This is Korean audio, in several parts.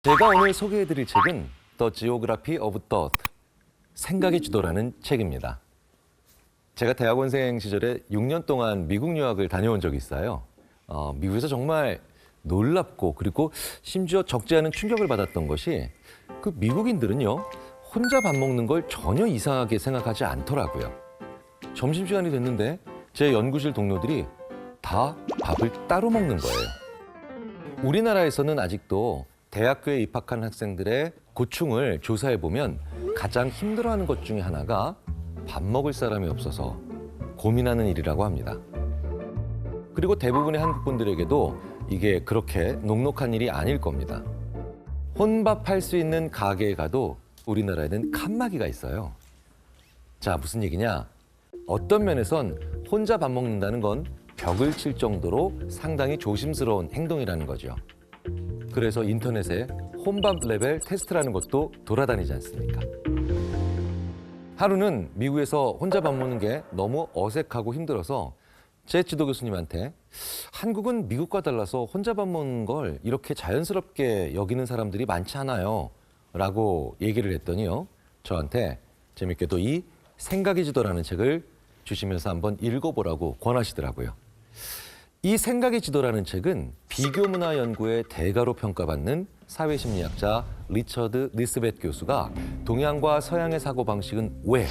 제가 오늘 소개해드릴 책은 The Geography of Thought, 생각의 지도라는 책입니다. 제가 대학원생 시절에 6년 동안 미국 유학을 다녀온 적이 있어요. 미국에서 정말 놀랍고 그리고 심지어 적지 않은 충격을 받았던 것이 그 미국인들은요, 혼자 밥 먹는 걸 전혀 이상하게 생각하지 않더라고요. 점심시간이 됐는데 제 연구실 동료들이 다 밥을 따로 먹는 거예요. 우리나라에서는 아직도 대학교에 입학한 학생들의 고충을 조사해보면 가장 힘들어하는 것 중에 하나가 밥 먹을 사람이 없어서 고민하는 일이라고 합니다. 그리고 대부분의 한국 분들에게도 이게 그렇게 녹록한 일이 아닐 겁니다. 혼밥할 수 있는 가게에 가도 우리나라에는 칸막이가 있어요. 자, 무슨 얘기냐? 어떤 면에선 혼자 밥 먹는다는 건 벽을 칠 정도로 상당히 조심스러운 행동이라는 거죠. 그래서 인터넷에 혼밥 레벨 테스트라는 것도 돌아다니지 않습니까? 하루는 미국에서 혼자 밥 먹는 게 너무 어색하고 힘들어서 제 지도 교수님한테 한국은 미국과 달라서 혼자 밥 먹는 걸 이렇게 자연스럽게 여기는 사람들이 많지 않아요 라고 얘기를 했더니요, 저한테 재밌게도 이 생각의 지도라는 책을 주시면서 한번 읽어보라고 권하시더라고요. 이 생각의 지도라는 책은 비교문화 연구의 대가로 평가받는 사회심리학자 리처드 니스벳 교수가 동양과 서양의 사고방식은 왜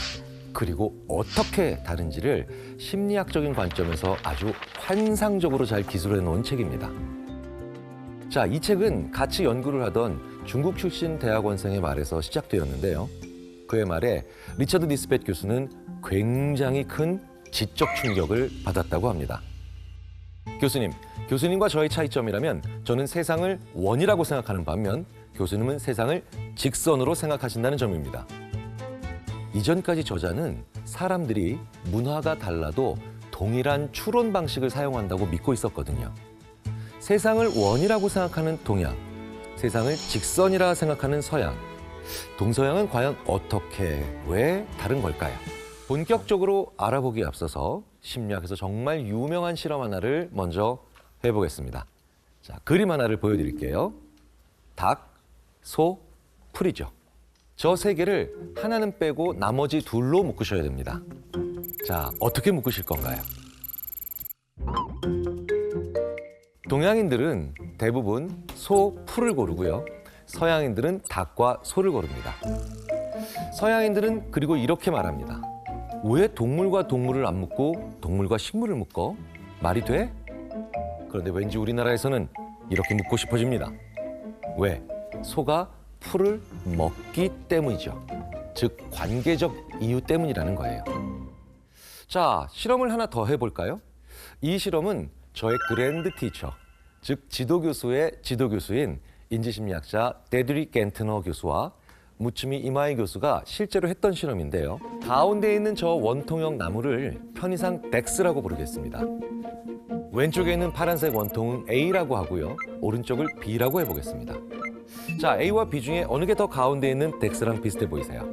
그리고 어떻게 다른지를 심리학적인 관점에서 아주 환상적으로 잘 기술해 놓은 책입니다. 자, 이 책은 같이 연구를 하던 중국 출신 대학원생의 말에서 시작되었는데요. 그의 말에 리처드 니스벳 교수는 굉장히 큰 지적 충격을 받았다고 합니다. 교수님과 저의 차이점이라면 저는 세상을 원이라고 생각하는 반면 교수님은 세상을 직선으로 생각하신다는 점입니다. 이전까지 저자는 사람들이 문화가 달라도 동일한 추론 방식을 사용한다고 믿고 있었거든요. 세상을 원이라고 생각하는 동양, 세상을 직선이라 생각하는 서양, 동서양은 과연 어떻게, 왜 다른 걸까요? 본격적으로 알아보기에 앞서서 심리학에서 정말 유명한 실험 하나를 먼저 해보겠습니다. 자, 그림 하나를 보여드릴게요. 닭, 소, 풀이죠. 저 세 개를 하나는 빼고 나머지 둘로 묶으셔야 됩니다. 자, 어떻게 묶으실 건가요? 동양인들은 대부분 소, 풀을 고르고요. 서양인들은 닭과 소를 고릅니다. 서양인들은 그리고 이렇게 말합니다. 왜 동물과 동물을 안 묶고 동물과 식물을 묶어? 말이 돼? 그런데 왠지 우리나라에서는 이렇게 묻고 싶어집니다. 왜? 소가 풀을 먹기 때문이죠. 즉, 관계적 이유 때문이라는 거예요. 자, 실험을 하나 더 해볼까요? 이 실험은 저의 그랜드 티처, 즉 지도교수의 지도교수인 인지심리학자 데드릭 겐트너 교수와 무츠미 이마이 교수가 실제로 했던 실험인데요. 가운데에 있는 저 원통형 나무를 편의상 덱스라고 부르겠습니다. 왼쪽에 있는 파란색 원통은 A라고 하고요. 오른쪽을 B라고 해보겠습니다. 자, A와 B 중에 어느 게 더 가운데에 있는 덱스랑 비슷해 보이세요?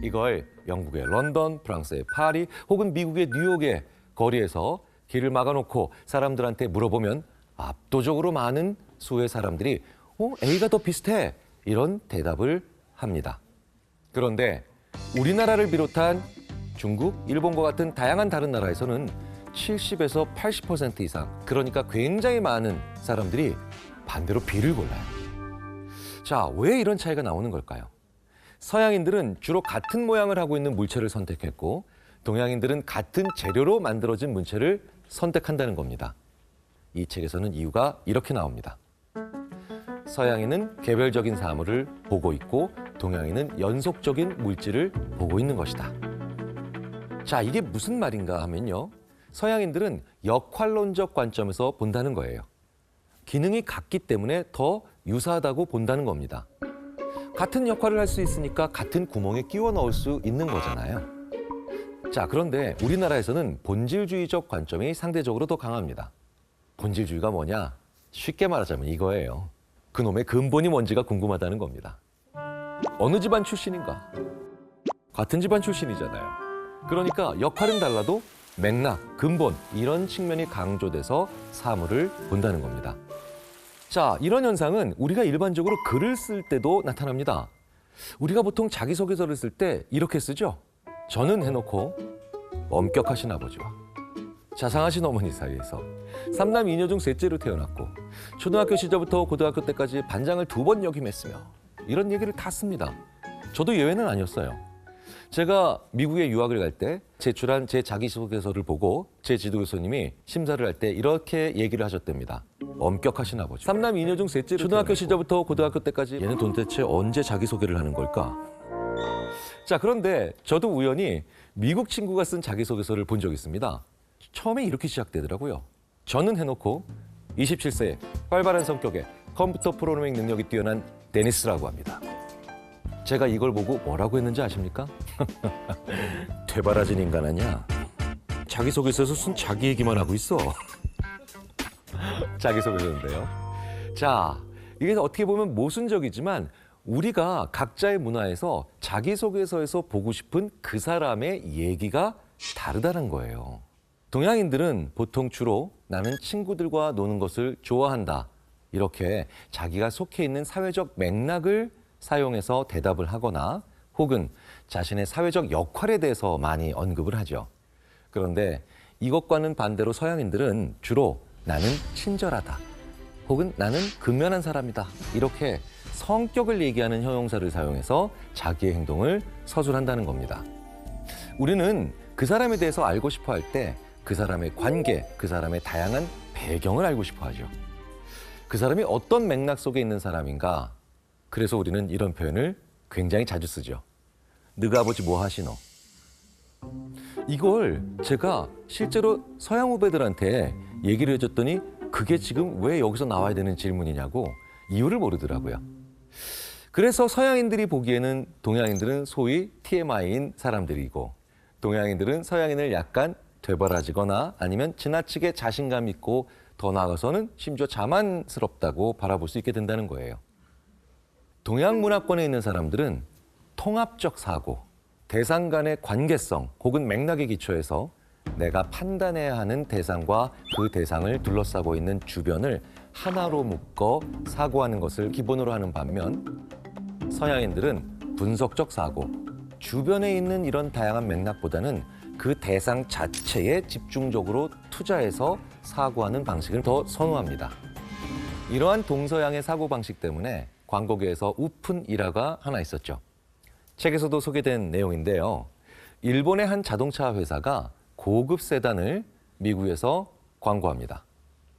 이걸 영국의 런던, 프랑스의 파리 혹은 미국의 뉴욕의 거리에서 길을 막아놓고 사람들한테 물어보면 압도적으로 많은 수의 사람들이 A가 더 비슷해 이런 대답을 합니다. 그런데 우리나라를 비롯한 중국, 일본과 같은 다양한 다른 나라에서는 70에서 80% 이상, 그러니까 굉장히 많은 사람들이 반대로 B를 골라요. 자, 왜 이런 차이가 나오는 걸까요? 서양인들은 주로 같은 모양을 하고 있는 물체를 선택했고 동양인들은 같은 재료로 만들어진 물체를 선택한다는 겁니다. 이 책에서는 이유가 이렇게 나옵니다. 서양인은 개별적인 사물을 보고 있고 동양인은 연속적인 물질을 보고 있는 것이다. 자, 이게 무슨 말인가 하면요. 서양인들은 역할론적 관점에서 본다는 거예요. 기능이 같기 때문에 더 유사하다고 본다는 겁니다. 같은 역할을 할 수 있으니까 같은 구멍에 끼워 넣을 수 있는 거잖아요. 자, 그런데 우리나라에서는 본질주의적 관점이 상대적으로 더 강합니다. 본질주의가 뭐냐? 쉽게 말하자면 이거예요. 그놈의 근본이 뭔지가 궁금하다는 겁니다. 어느 집안 출신인가? 같은 집안 출신이잖아요. 그러니까 역할은 달라도 맥락, 근본 이런 측면이 강조돼서 사물을 본다는 겁니다. 자, 이런 현상은 우리가 일반적으로 글을 쓸 때도 나타납니다. 우리가 보통 자기소개서를 쓸 때 이렇게 쓰죠. 저는 해놓고 엄격하신 아버지와 자상하신 어머니 사이에서 삼남 이녀 중 셋째로 태어났고 초등학교 시절부터 고등학교 때까지 반장을 2번 역임했으며 이런 얘기를 다 씁니다. 저도 예외는 아니었어요. 제가 미국에 유학을 갈 때 제출한 제 자기소개서를 보고 제 지도교수님이 심사를 할 때 이렇게 얘기를 하셨답니다. 엄격하신 아버지. 삼남 이녀 중 셋째로 초등학교 시절부터 고등학교 때까지 얘는 도대체 언제 자기소개를 하는 걸까? 자, 그런데 저도 우연히 미국 친구가 쓴 자기소개서를 본 적이 있습니다. 처음에 이렇게 시작되더라고요. 저는 해놓고 27세 활발한 성격에 컴퓨터 프로그래밍 능력이 뛰어난 데니스라고 합니다. 제가 이걸 보고 뭐라고 했는지 아십니까? 되바라진 인간 아니야. 자기소개서에서 순 자기 얘기만 하고 있어. 자기소개서인데요. 자, 이게 어떻게 보면 모순적이지만 우리가 각자의 문화에서 자기소개서에서 보고 싶은 그 사람의 얘기가 다르다는 거예요. 동양인들은 보통 주로 나는 친구들과 노는 것을 좋아한다. 이렇게 자기가 속해 있는 사회적 맥락을 사용해서 대답을 하거나 혹은 자신의 사회적 역할에 대해서 많이 언급을 하죠. 그런데 이것과는 반대로 서양인들은 주로 나는 친절하다 혹은 나는 근면한 사람이다 이렇게 성격을 얘기하는 형용사를 사용해서 자기의 행동을 서술한다는 겁니다. 우리는 그 사람에 대해서 알고 싶어 할 때 그 사람의 관계, 그 사람의 다양한 배경을 알고 싶어 하죠. 그 사람이 어떤 맥락 속에 있는 사람인가. 그래서 우리는 이런 표현을 굉장히 자주 쓰죠. 너가 아버지 뭐 하시노? 이걸 제가 실제로 서양 후배들한테 얘기를 해줬더니 그게 지금 왜 여기서 나와야 되는 질문이냐고 이유를 모르더라고요. 그래서 서양인들이 보기에는 동양인들은 소위 TMI인 사람들이고 동양인들은 서양인을 약간 되바라지거나 아니면 지나치게 자신감 있고 더 나아가서는 심지어 자만스럽다고 바라볼 수 있게 된다는 거예요. 동양 문화권에 있는 사람들은 통합적 사고, 대상 간의 관계성 혹은 맥락에 기초해서 내가 판단해야 하는 대상과 그 대상을 둘러싸고 있는 주변을 하나로 묶어 사고하는 것을 기본으로 하는 반면 서양인들은 분석적 사고, 주변에 있는 이런 다양한 맥락보다는 그 대상 자체에 집중적으로 투자해서 사고하는 방식을 더 선호합니다. 이러한 동서양의 사고방식 때문에 광고계에서 우픈 일화가 하나 있었죠. 책에서도 소개된 내용인데요. 일본의 한 자동차 회사가 고급 세단을 미국에서 광고합니다.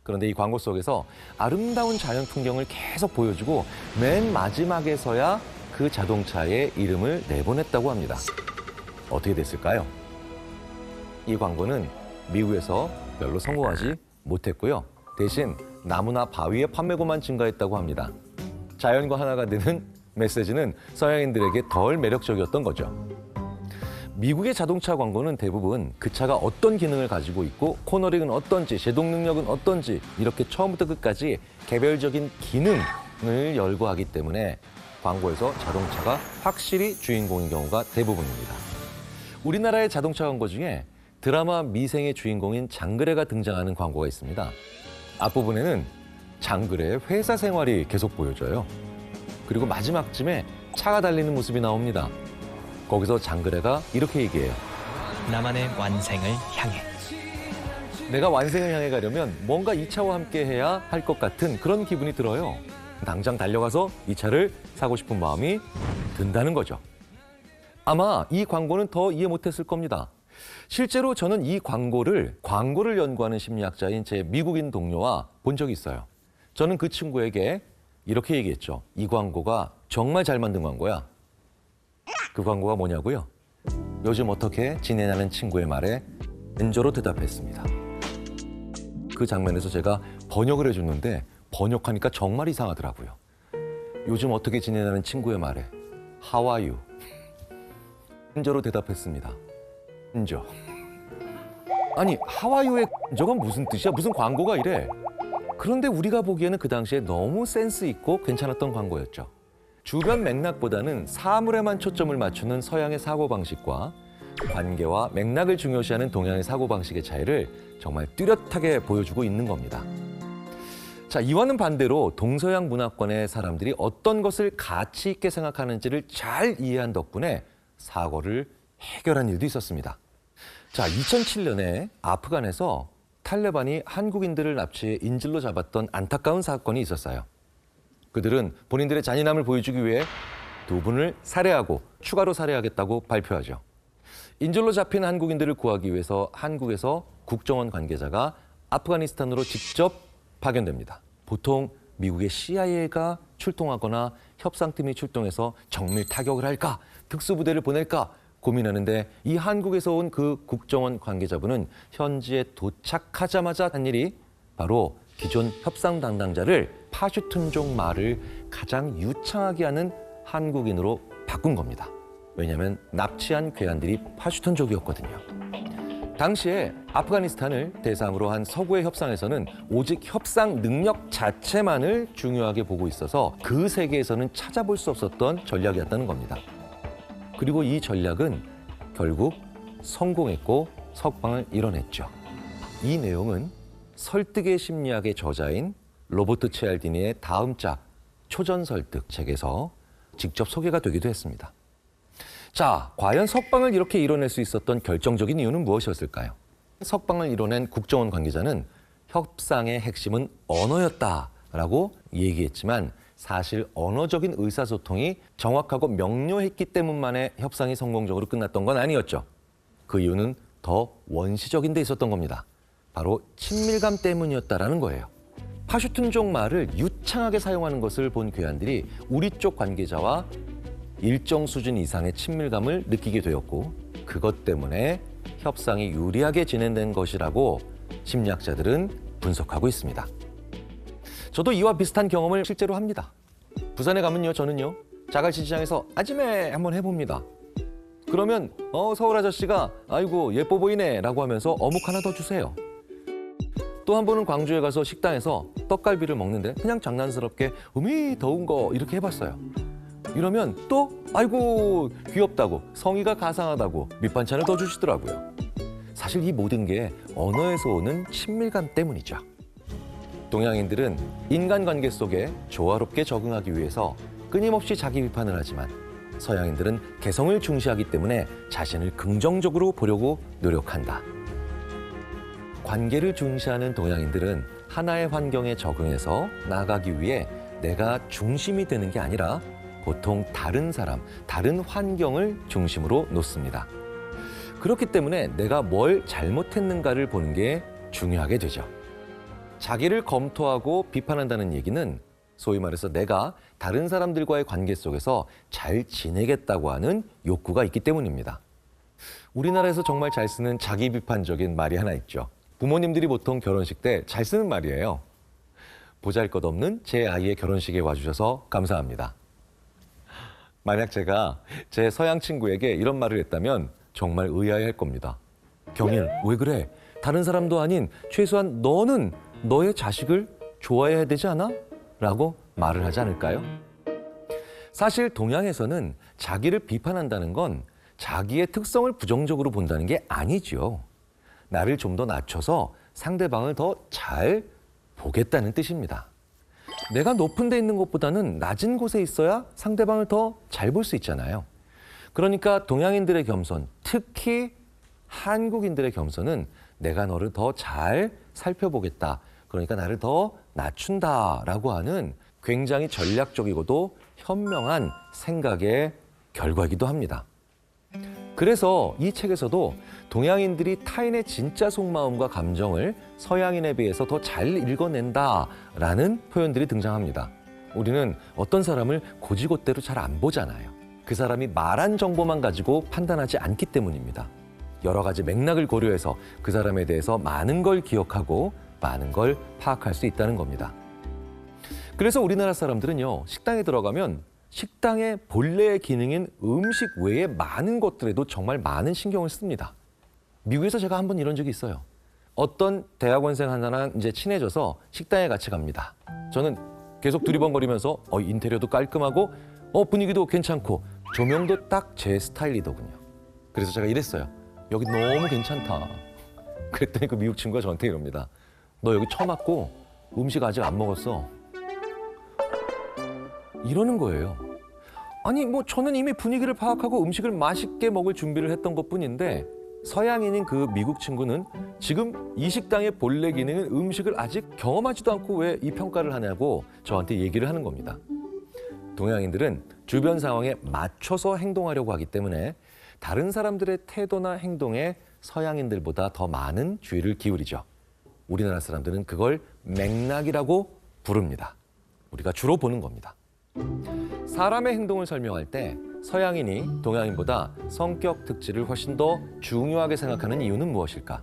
그런데 이 광고 속에서 아름다운 자연 풍경을 계속 보여주고 맨 마지막에서야 그 자동차의 이름을 내보냈다고 합니다. 어떻게 됐을까요? 이 광고는 미국에서 별로 성공하지 못했고요. 대신 나무나 바위의 판매고만 증가했다고 합니다. 자연과 하나가 되는 메시지는 서양인들에게 덜 매력적이었던 거죠. 미국의 자동차 광고는 대부분 그 차가 어떤 기능을 가지고 있고 코너링은 어떤지, 제동 능력은 어떤지 이렇게 처음부터 끝까지 개별적인 기능을 열거하기 때문에 광고에서 자동차가 확실히 주인공인 경우가 대부분입니다. 우리나라의 자동차 광고 중에 드라마 미생의 주인공인 장그래가 등장하는 광고가 있습니다. 앞부분에는 장그래의 회사 생활이 계속 보여져요. 그리고 마지막쯤에 차가 달리는 모습이 나옵니다. 거기서 장그래가 이렇게 얘기해요. 나만의 완생을 향해. 내가 완생을 향해 가려면 뭔가 이 차와 함께 해야 할 것 같은 그런 기분이 들어요. 당장 달려가서 이 차를 사고 싶은 마음이 든다는 거죠. 아마 이 광고는 더 이해 못했을 겁니다. 실제로 저는 이 광고를 연구하는 심리학자인 제 미국인 동료와 본 적이 있어요. 저는 그 친구에게 이렇게 얘기했죠. 이 광고가 정말 잘 만든 광고야. 그 광고가 뭐냐고요? 요즘 어떻게 지내냐는 친구의 말에 은조로 대답했습니다. 그 장면에서 제가 번역을 해줬는데 번역하니까 정말 이상하더라고요. 요즘 어떻게 지내냐는 친구의 말에 How are you? 은조로 대답했습니다. 은조. 아니 How are you의 저건 무슨 뜻이야? 무슨 광고가 이래? 그런데 우리가 보기에는 그 당시에 너무 센스 있고 괜찮았던 광고였죠. 주변 맥락보다는 사물에만 초점을 맞추는 서양의 사고방식과 관계와 맥락을 중요시하는 동양의 사고방식의 차이를 정말 뚜렷하게 보여주고 있는 겁니다. 자, 이와는 반대로 동서양 문화권의 사람들이 어떤 것을 가치 있게 생각하는지를 잘 이해한 덕분에 사고를 해결한 일도 있었습니다. 자, 2007년에 아프간에서 탈레반이 한국인들을 납치해 인질로 잡았던 안타까운 사건이 있었어요. 그들은 본인들의 잔인함을 보여주기 위해 두 분을 살해하고 추가로 살해하겠다고 발표하죠. 인질로 잡힌 한국인들을 구하기 위해서 한국에서 국정원 관계자가 아프가니스탄으로 직접 파견됩니다. 보통 미국의 CIA가 출동하거나 협상팀이 출동해서 정밀 타격을 할까, 특수부대를 보낼까 고민하는데 이 한국에서 온 그 국정원 관계자분은 현지에 도착하자마자 한 일이 바로 기존 협상 담당자를 파슈툰족 말을 가장 유창하게 하는 한국인으로 바꾼 겁니다. 왜냐하면 납치한 괴한들이 파슈툰족이었거든요. 당시에 아프가니스탄을 대상으로 한 서구의 협상에서는 오직 협상 능력 자체만을 중요하게 보고 있어서 그 세계에서는 찾아볼 수 없었던 전략이었다는 겁니다. 그리고 이 전략은 결국 성공했고 석방을 이뤄냈죠. 이 내용은 설득의 심리학의 저자인 로버트 치알디니의 다음 작 초전설득 책에서 직접 소개가 되기도 했습니다. 자, 과연 석방을 이렇게 이뤄낼 수 있었던 결정적인 이유는 무엇이었을까요? 석방을 이뤄낸 국정원 관계자는 협상의 핵심은 언어였다라고 얘기했지만 사실 언어적인 의사소통이 정확하고 명료했기 때문만에 협상이 성공적으로 끝났던 건 아니었죠. 그 이유는 더 원시적인 데 있었던 겁니다. 바로 친밀감 때문이었다라는 거예요. 파슈툰족 말을 유창하게 사용하는 것을 본 괴한들이 우리 쪽 관계자와 일정 수준 이상의 친밀감을 느끼게 되었고 그것 때문에 협상이 유리하게 진행된 것이라고 심리학자들은 분석하고 있습니다. 저도 이와 비슷한 경험을 실제로 합니다. 부산에 가면요, 저는요 자갈치시장에서 아지매 한번 해봅니다. 그러면 서울 아저씨가 아이고 예뻐 보이네 라고 하면서 어묵 하나 더 주세요. 또 한 번은 광주에 가서 식당에서 떡갈비를 먹는데 그냥 장난스럽게 음이 더운 거 이렇게 해봤어요. 이러면 또 아이고 귀엽다고 성의가 가상하다고 밑반찬을 더 주시더라고요. 사실 이 모든 게 언어에서 오는 친밀감 때문이죠. 동양인들은 인간관계 속에 조화롭게 적응하기 위해서 끊임없이 자기 비판을 하지만 서양인들은 개성을 중시하기 때문에 자신을 긍정적으로 보려고 노력한다. 관계를 중시하는 동양인들은 하나의 환경에 적응해서 나아가기 위해 내가 중심이 되는 게 아니라 보통 다른 사람, 다른 환경을 중심으로 놓습니다. 그렇기 때문에 내가 뭘 잘못했는가를 보는 게 중요하게 되죠. 자기를 검토하고 비판한다는 얘기는 소위 말해서 내가 다른 사람들과의 관계 속에서 잘 지내겠다고 하는 욕구가 있기 때문입니다. 우리나라에서 정말 잘 쓰는 자기 비판적인 말이 하나 있죠. 부모님들이 보통 결혼식 때 잘 쓰는 말이에요. 보잘것없는 제 아이의 결혼식에 와주셔서 감사합니다. 만약 제가 제 서양 친구에게 이런 말을 했다면 정말 의아해할 겁니다. 경일, 왜 그래? 다른 사람도 아닌 최소한 너는 너의 자식을 좋아해야 되지 않아? 라고 말을 하지 않을까요? 사실 동양에서는 자기를 비판한다는 건 자기의 특성을 부정적으로 본다는 게 아니죠. 나를 좀 더 낮춰서 상대방을 더 잘 보겠다는 뜻입니다. 내가 높은 데 있는 것보다는 낮은 곳에 있어야 상대방을 더 잘 볼 수 있잖아요. 그러니까 동양인들의 겸손, 특히 한국인들의 겸손은 내가 너를 더 잘 살펴보겠다. 그러니까 나를 더 낮춘다라고 하는 굉장히 전략적이고도 현명한 생각의 결과이기도 합니다. 그래서 이 책에서도 동양인들이 타인의 진짜 속마음과 감정을 서양인에 비해서 더 잘 읽어낸다라는 표현들이 등장합니다. 우리는 어떤 사람을 고지고대로 잘 안 보잖아요. 그 사람이 말한 정보만 가지고 판단하지 않기 때문입니다. 여러 가지 맥락을 고려해서 그 사람에 대해서 많은 걸 기억하고 많은 걸 파악할 수 있다는 겁니다. 그래서 우리나라 사람들은요, 식당에 들어가면 식당의 본래의 기능인 음식 외에 많은 것들에도 정말 많은 신경을 씁니다. 미국에서 제가 한번 이런 적이 있어요. 어떤 대학원생 하나랑 이제 친해져서 식당에 같이 갑니다. 저는 계속 두리번거리면서 인테리어도 깔끔하고 분위기도 괜찮고 조명도 딱 제 스타일이더군요. 그래서 제가 이랬어요. 여기 너무 괜찮다. 그랬더니 그 미국 친구가 저한테 이럽니다. 너 여기 처음 왔고 음식 아직 안 먹었어. 이러는 거예요. 아니 뭐 저는 이미 분위기를 파악하고 음식을 맛있게 먹을 준비를 했던 것뿐인데 서양인인 그 미국 친구는 지금 이 식당의 본래 기능은 음식을 아직 경험하지도 않고 왜 이 평가를 하냐고 저한테 얘기를 하는 겁니다. 동양인들은 주변 상황에 맞춰서 행동하려고 하기 때문에 다른 사람들의 태도나 행동에 서양인들보다 더 많은 주의를 기울이죠. 우리나라 사람들은 그걸 맥락이라고 부릅니다. 우리가 주로 보는 겁니다. 사람의 행동을 설명할 때 서양인이 동양인보다 성격 특질을 훨씬 더 중요하게 생각하는 이유는 무엇일까?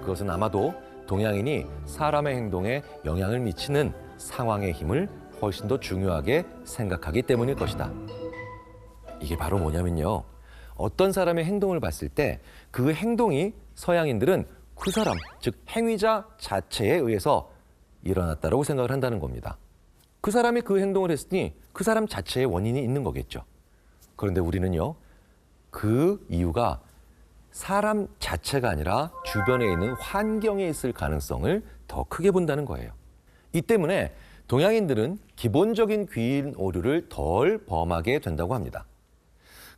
그것은 아마도 동양인이 사람의 행동에 영향을 미치는 상황의 힘을 훨씬 더 중요하게 생각하기 때문일 것이다. 이게 바로 뭐냐면요. 어떤 사람의 행동을 봤을 때 그 행동이 서양인들은 그 사람, 즉 행위자 자체에 의해서 일어났다고 생각을 한다는 겁니다. 그 사람이 그 행동을 했으니 그 사람 자체의 원인이 있는 거겠죠. 그런데 우리는요, 그 이유가 사람 자체가 아니라 주변에 있는 환경에 있을 가능성을 더 크게 본다는 거예요. 이 때문에 동양인들은 기본적인 귀인 오류를 덜 범하게 된다고 합니다.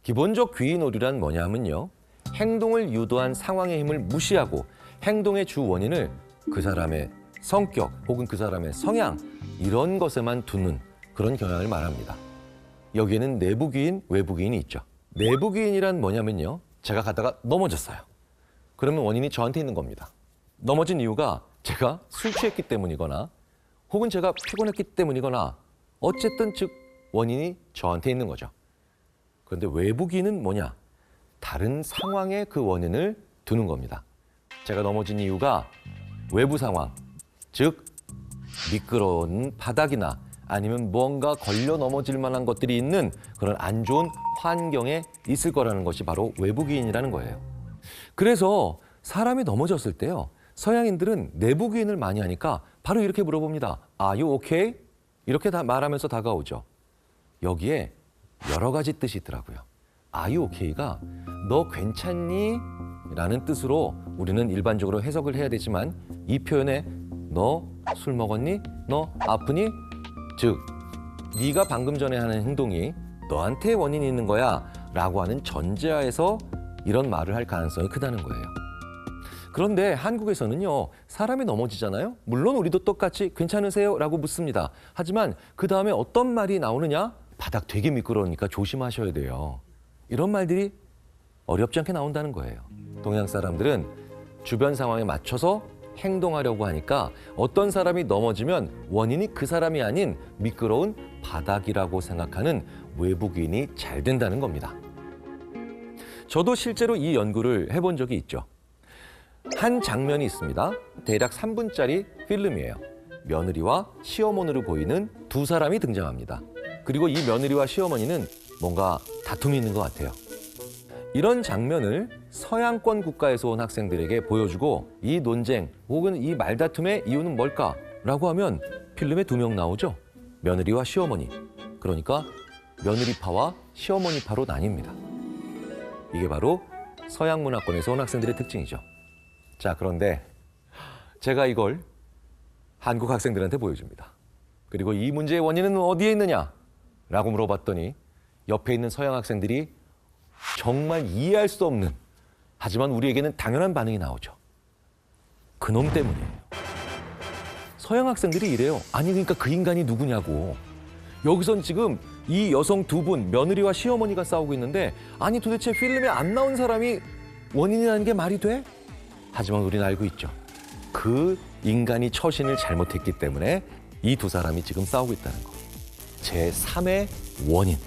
기본적 귀인 오류란 뭐냐면요, 행동을 유도한 상황의 힘을 무시하고 행동의 주 원인을 그 사람의 성격 혹은 그 사람의 성향 이런 것에만 두는 그런 경향을 말합니다. 여기에는 내부 귀인, 외부 귀인이 있죠. 내부 귀인이란 뭐냐면요, 제가 가다가 넘어졌어요. 그러면 원인이 저한테 있는 겁니다. 넘어진 이유가 제가 술 취했기 때문이거나 혹은 제가 피곤했기 때문이거나 어쨌든 즉 원인이 저한테 있는 거죠. 그런데 외부 귀인은 뭐냐? 다른 상황에 그 원인을 두는 겁니다. 제가 넘어진 이유가 외부 상황, 즉 미끄러운 바닥이나 아니면 뭔가 걸려 넘어질 만한 것들이 있는 그런 안 좋은 환경에 있을 거라는 것이 바로 외부기인이라는 거예요. 그래서 사람이 넘어졌을 때요, 서양인들은 내부기인을 많이 하니까 바로 이렇게 물어봅니다. Are you okay? 이렇게 다 말하면서 다가오죠. 여기에 여러 가지 뜻이 있더라고요. Are you okay가 너 괜찮니? 라는 뜻으로 우리는 일반적으로 해석을 해야 되지만 이 표현에 너 술 먹었니? 너 아프니? 즉 네가 방금 전에 하는 행동이 너한테 원인이 있는 거야 라고 하는 전제하에서 이런 말을 할 가능성이 크다는 거예요. 그런데 한국에서는요, 사람이 넘어지잖아요. 물론 우리도 똑같이 괜찮으세요? 라고 묻습니다. 하지만 그 다음에 어떤 말이 나오느냐? 바닥 되게 미끄러우니까 조심하셔야 돼요. 이런 말들이 어렵지 않게 나온다는 거예요. 동양 사람들은 주변 상황에 맞춰서 행동하려고 하니까 어떤 사람이 넘어지면 원인이 그 사람이 아닌 미끄러운 바닥이라고 생각하는 외부인이 잘 된다는 겁니다. 저도 실제로 이 연구를 해본 적이 있죠. 한 장면이 있습니다. 대략 3분짜리 필름이에요. 며느리와 시어머니로 보이는 두 사람이 등장합니다. 그리고 이 며느리와 시어머니는 뭔가 다툼이 있는 것 같아요. 이런 장면을 서양권 국가에서 온 학생들에게 보여주고 이 논쟁 혹은 이 말다툼의 이유는 뭘까라고 하면 필름에 두 명 나오죠. 며느리와 시어머니. 그러니까 며느리파와 시어머니파로 나뉩니다. 이게 바로 서양 문화권에서 온 학생들의 특징이죠. 자, 그런데 제가 이걸 한국 학생들한테 보여줍니다. 그리고 이 문제의 원인은 어디에 있느냐? 라고 물어봤더니 옆에 있는 서양 학생들이 정말 이해할 수 없는, 하지만 우리에게는 당연한 반응이 나오죠. 그놈 때문이에요. 서양 학생들이 이래요. 아니 그러니까 그 인간이 누구냐고. 여기선 지금 이 여성 두 분, 며느리와 시어머니가 싸우고 있는데 아니 도대체 필름에 안 나온 사람이 원인이라는 게 말이 돼? 하지만 우리는 알고 있죠. 그 인간이 처신을 잘못했기 때문에 이 두 사람이 지금 싸우고 있다는 거. 제3의 원인.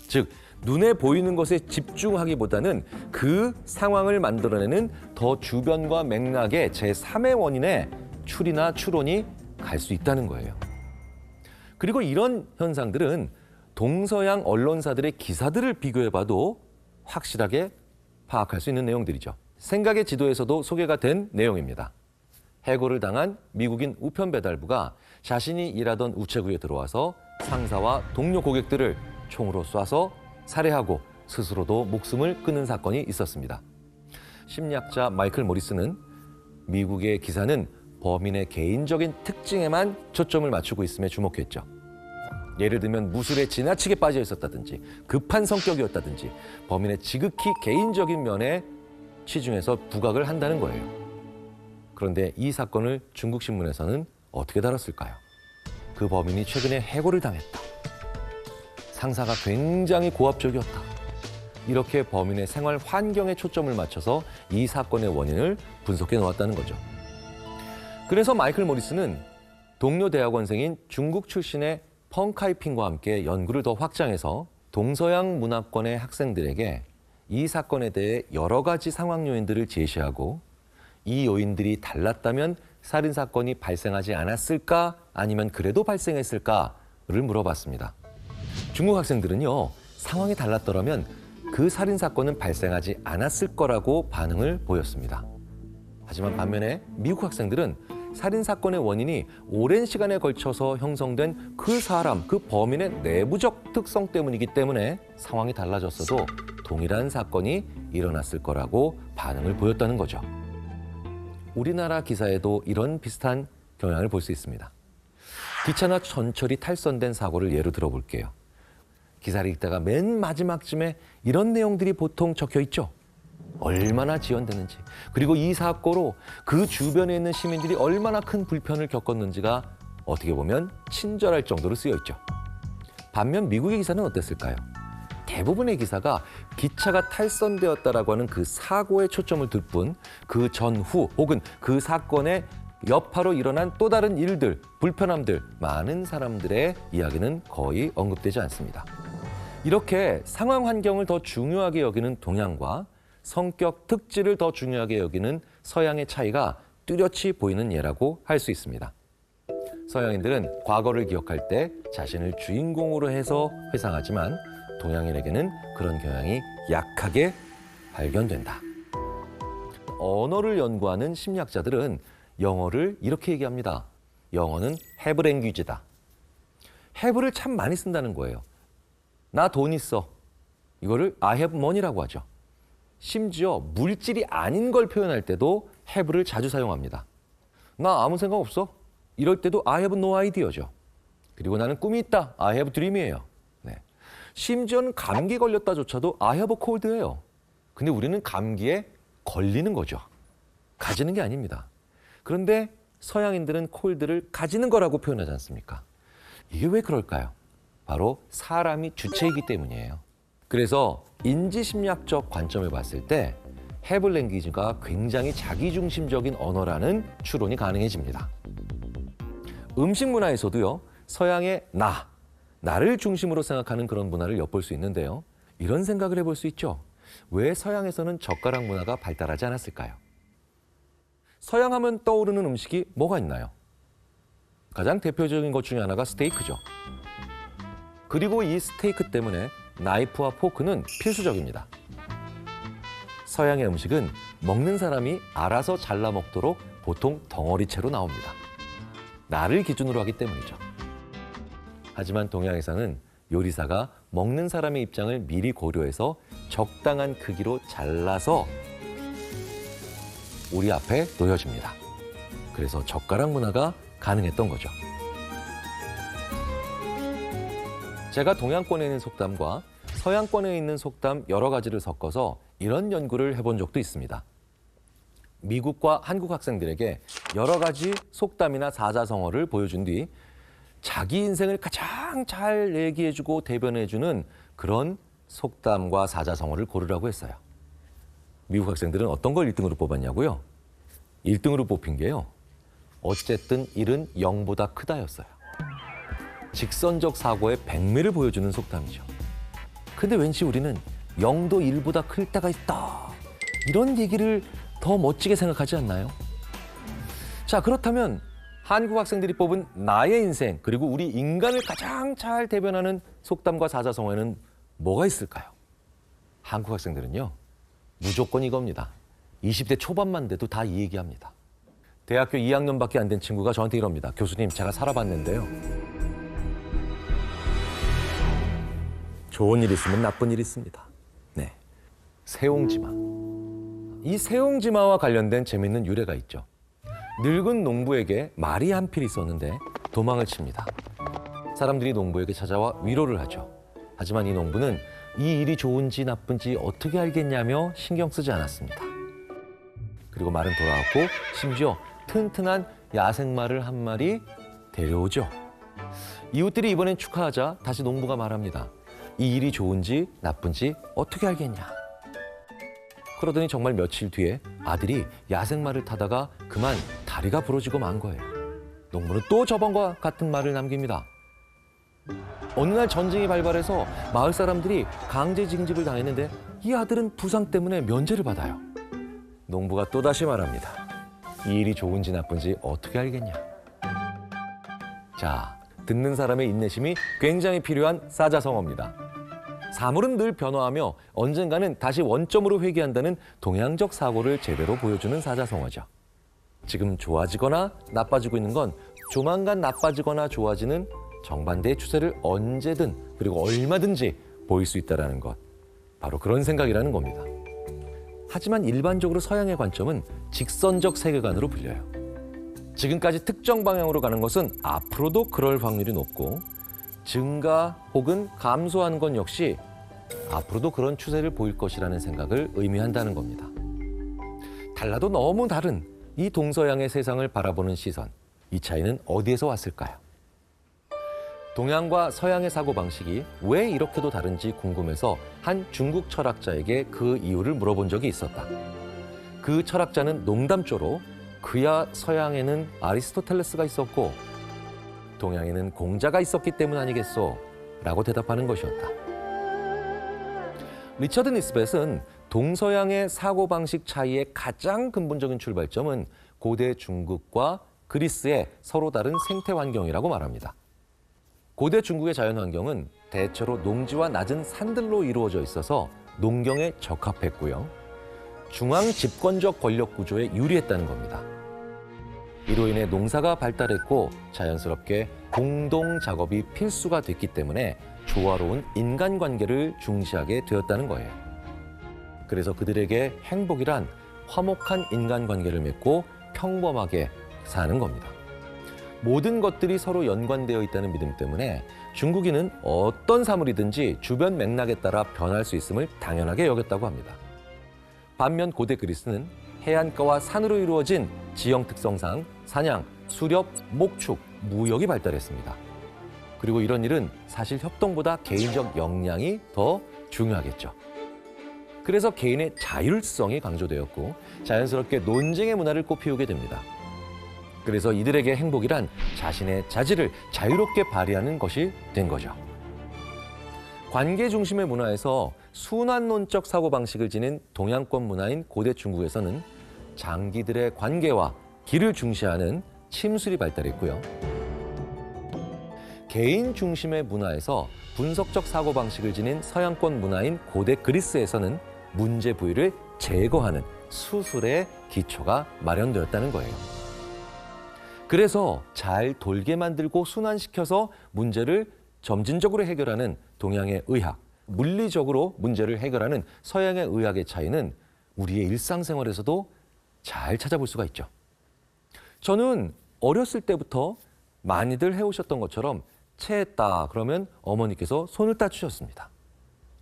즉 눈에 보이는 것에 집중하기보다는 그 상황을 만들어내는 더 주변과 맥락의 제3의 원인에 추리나 추론이 갈 수 있다는 거예요. 그리고 이런 현상들은 동서양 언론사들의 기사들을 비교해봐도 확실하게 파악할 수 있는 내용들이죠. 생각의 지도에서도 소개가 된 내용입니다. 해고를 당한 미국인 우편 배달부가 자신이 일하던 우체국에 들어와서 상사와 동료 고객들을 총으로 쏴서 살해하고 스스로도 목숨을 끊은 사건이 있었습니다. 심리학자 마이클 모리스는 미국의 기사는 범인의 개인적인 특징에만 초점을 맞추고 있음에 주목했죠. 예를 들면 무술에 지나치게 빠져 있었다든지 급한 성격이었다든지 범인의 지극히 개인적인 면에 치중해서 부각을 한다는 거예요. 그런데 이 사건을 중국 신문에서는 어떻게 다뤘을까요? 그 범인이 최근에 해고를 당했다. 상사가 굉장히 고압적이었다. 이렇게 범인의 생활 환경에 초점을 맞춰서 이 사건의 원인을 분석해 놓았다는 거죠. 그래서 마이클 모리스는 동료 대학원생인 중국 출신의 펑카이핑과 함께 연구를 더 확장해서 동서양 문화권의 학생들에게 이 사건에 대해 여러 가지 상황 요인들을 제시하고 이 요인들이 달랐다면 살인 사건이 발생하지 않았을까 아니면 그래도 발생했을까를 물어봤습니다. 중국 학생들은요, 상황이 달랐더라면 그 살인 사건은 발생하지 않았을 거라고 반응을 보였습니다. 하지만 반면에 미국 학생들은 살인 사건의 원인이 오랜 시간에 걸쳐서 형성된 그 사람, 그 범인의 내부적 특성 때문이기 때문에 상황이 달라졌어도 동일한 사건이 일어났을 거라고 반응을 보였다는 거죠. 우리나라 기사에도 이런 비슷한 경향을 볼 수 있습니다. 기차나 전철이 탈선된 사고를 예로 들어볼게요. 기사를 읽다가 맨 마지막쯤에 이런 내용들이 보통 적혀 있죠. 얼마나 지연되는지, 그리고 이 사고로 그 주변에 있는 시민들이 얼마나 큰 불편을 겪었는지가 어떻게 보면 친절할 정도로 쓰여 있죠. 반면 미국의 기사는 어땠을까요? 대부분의 기사가 기차가 탈선되었다라고 하는 그 사고에 초점을 둘 뿐 그 전후 혹은 그 사건의 여파로 일어난 또 다른 일들, 불편함들, 많은 사람들의 이야기는 거의 언급되지 않습니다. 이렇게 상황 환경을 더 중요하게 여기는 동양과 성격 특질을 더 중요하게 여기는 서양의 차이가 뚜렷이 보이는 예라고 할 수 있습니다. 서양인들은 과거를 기억할 때 자신을 주인공으로 해서 회상하지만 동양인에게는 그런 경향이 약하게 발견된다. 언어를 연구하는 심리학자들은 영어를 이렇게 얘기합니다. 영어는 have language다. have를 참 많이 쓴다는 거예요. 나 돈 있어. 이거를 I have money라고 하죠. 심지어 물질이 아닌 걸 표현할 때도 have를 자주 사용합니다. 나 아무 생각 없어. 이럴 때도 I have no idea죠. 그리고 나는 꿈이 있다. I have dream이에요. 네. 심지어는 감기 걸렸다조차도 I have a cold예요. 근데 우리는 감기에 걸리는 거죠. 가지는 게 아닙니다. 그런데 서양인들은 cold를 가지는 거라고 표현하지 않습니까? 이게 왜 그럴까요? 바로 사람이 주체이기 때문이에요. 그래서 인지심리학적 관점을 봤을 때 have language가 굉장히 자기중심적인 언어라는 추론이 가능해집니다. 음식 문화에서도요, 서양의 나를 중심으로 생각하는 그런 문화를 엿볼 수 있는데요. 이런 생각을 해볼 수 있죠. 왜 서양에서는 젓가락 문화가 발달하지 않았을까요? 서양 하면 떠오르는 음식이 뭐가 있나요? 가장 대표적인 것 중에 하나가 스테이크죠. 그리고 이 스테이크 때문에 나이프와 포크는 필수적입니다. 서양의 음식은 먹는 사람이 알아서 잘라 먹도록 보통 덩어리채로 나옵니다. 나를 기준으로 하기 때문이죠. 하지만 동양에서는 요리사가 먹는 사람의 입장을 미리 고려해서 적당한 크기로 잘라서 우리 앞에 놓여집니다. 그래서 젓가락 문화가 가능했던 거죠. 제가 동양권에 있는 속담과 서양권에 있는 속담 여러 가지를 섞어서 이런 연구를 해본 적도 있습니다. 미국과 한국 학생들에게 여러 가지 속담이나 사자성어를 보여준 뒤 자기 인생을 가장 잘 얘기해주고 대변해주는 그런 속담과 사자성어를 고르라고 했어요. 미국 학생들은 어떤 걸 1등으로 뽑았냐고요? 1등으로 뽑힌 게요. 어쨌든 일은 0보다 크다였어요. 직선적 사고의 백미를 보여주는 속담이죠. 근데 왠지 우리는 0도 1보다 클 때가 있다. 이런 얘기를 더 멋지게 생각하지 않나요? 자, 그렇다면 한국 학생들이 뽑은 나의 인생 그리고 우리 인간을 가장 잘 대변하는 속담과 사자성어에는 뭐가 있을까요? 한국 학생들은요. 무조건 이겁니다. 20대 초반만 돼도 다 이 얘기합니다. 대학교 2학년밖에 안 된 친구가 저한테 이럽니다. 교수님, 제가 살아봤는데요. 좋은 일 있으면 나쁜 일 있습니다. 네, 세옹지마. 이 세옹지마와 관련된 재밌는 유래가 있죠. 늙은 농부에게 말이 한 필 있었는데 도망을 칩니다. 사람들이 농부에게 찾아와 위로를 하죠. 하지만 이 농부는 이 일이 좋은지 나쁜지 어떻게 알겠냐며 신경 쓰지 않았습니다. 그리고 말은 돌아왔고 심지어 튼튼한 야생말을 한 마리 데려오죠. 이웃들이 이번엔 축하하자 다시 농부가 말합니다. 이 일이 좋은지 나쁜지 어떻게 알겠냐. 그러더니 정말 며칠 뒤에 아들이 야생말을 타다가 그만 다리가 부러지고 만 거예요. 농부는 또 저번과 같은 말을 남깁니다. 어느 날 전쟁이 발발해서 마을 사람들이 강제 징집을 당했는데 이 아들은 부상 때문에 면제를 받아요. 농부가 또다시 말합니다. 이 일이 좋은지 나쁜지 어떻게 알겠냐. 자, 듣는 사람의 인내심이 굉장히 필요한 사자성어입니다. 사물은 늘 변화하며 언젠가는 다시 원점으로 회귀한다는 동양적 사고를 제대로 보여주는 사자성어죠. 지금 좋아지거나 나빠지고 있는 건 조만간 나빠지거나 좋아지는 정반대의 추세를 언제든 그리고 얼마든지 보일 수 있다는 것. 바로 그런 생각이라는 겁니다. 하지만 일반적으로 서양의 관점은 직선적 세계관으로 불려요. 지금까지 특정 방향으로 가는 것은 앞으로도 그럴 확률이 높고 증가 혹은 감소하는 건 역시 앞으로도 그런 추세를 보일 것이라는 생각을 의미한다는 겁니다. 달라도 너무 다른 이 동서양의 세상을 바라보는 시선, 이 차이는 어디에서 왔을까요? 동양과 서양의 사고방식이 왜 이렇게도 다른지 궁금해서 한 중국 철학자에게 그 이유를 물어본 적이 있었다. 그 철학자는 농담조로 그야 서양에는 아리스토텔레스가 있었고 동양에는 공자가 있었기 때문 아니겠소? 라고 대답하는 것이었다. 리처드 니스벳은 동서양의 사고방식 차이의 가장 근본적인 출발점은 고대 중국과 그리스의 서로 다른 생태 환경이라고 말합니다. 고대 중국의 자연 환경은 대체로 농지와 낮은 산들로 이루어져 있어서 농경에 적합했고요. 중앙 집권적 권력 구조에 유리했다는 겁니다. 이로 인해 농사가 발달했고 자연스럽게 공동 작업이 필수가 됐기 때문에 조화로운 인간관계를 중시하게 되었다는 거예요. 그래서 그들에게 행복이란 화목한 인간관계를 맺고 평범하게 사는 겁니다. 모든 것들이 서로 연관되어 있다는 믿음 때문에 중국인은 어떤 사물이든지 주변 맥락에 따라 변할 수 있음을 당연하게 여겼다고 합니다. 반면 고대 그리스는 해안가와 산으로 이루어진 지형 특성상 사냥, 수렵, 목축, 무역이 발달했습니다. 그리고 이런 일은 사실 협동보다 개인적 역량이 더 중요하겠죠. 그래서 개인의 자율성이 강조되었고 자연스럽게 논쟁의 문화를 꽃피우게 됩니다. 그래서 이들에게 행복이란 자신의 자질을 자유롭게 발휘하는 것이 된 거죠. 관계 중심의 문화에서 순환론적 사고방식을 지닌 동양권 문화인 고대 중국에서는 장기들의 관계와 길을 중시하는 침술이 발달했고요. 개인 중심의 문화에서 분석적 사고방식을 지닌 서양권 문화인 고대 그리스에서는 문제 부위를 제거하는 수술의 기초가 마련되었다는 거예요. 그래서 잘 돌게 만들고 순환시켜서 문제를 점진적으로 해결하는 동양의 의학, 물리적으로 문제를 해결하는 서양의 의학의 차이는 우리의 일상생활에서도 잘 찾아볼 수가 있죠. 저는 어렸을 때부터 많이들 해오셨던 것처럼 체했다 그러면 어머니께서 손을 따주셨습니다.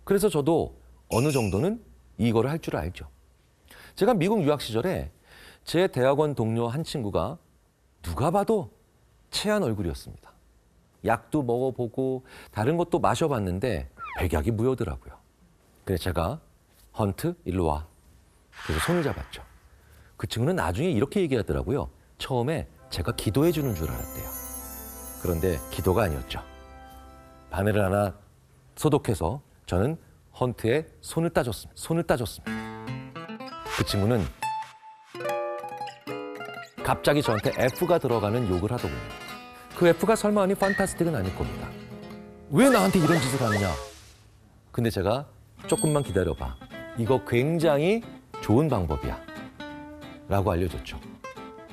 그래서 저도 어느 정도는 이거를 할 줄 알죠. 제가 미국 유학 시절에 제 대학원 동료 한 친구가 누가 봐도 체한 얼굴이었습니다. 약도 먹어보고 다른 것도 마셔봤는데 백약이 무효더라고요. 그래서 제가 헌트 일로 와. 그래서 손을 잡았죠. 그 친구는 나중에 이렇게 얘기하더라고요. 처음에 제가 기도해 주는 줄 알았대요. 그런데 기도가 아니었죠. 바늘을 하나 소독해서 저는 헌트에 손을 따줬습니다. 그 친구는 갑자기 저한테 F가 들어가는 욕을 하더군요. 그 F가 설마 아니 판타스틱은 아닐 겁니다. 왜 나한테 이런 짓을 하느냐. 근데 제가 조금만 기다려봐. 이거 굉장히 좋은 방법이야. 라고 알려줬죠.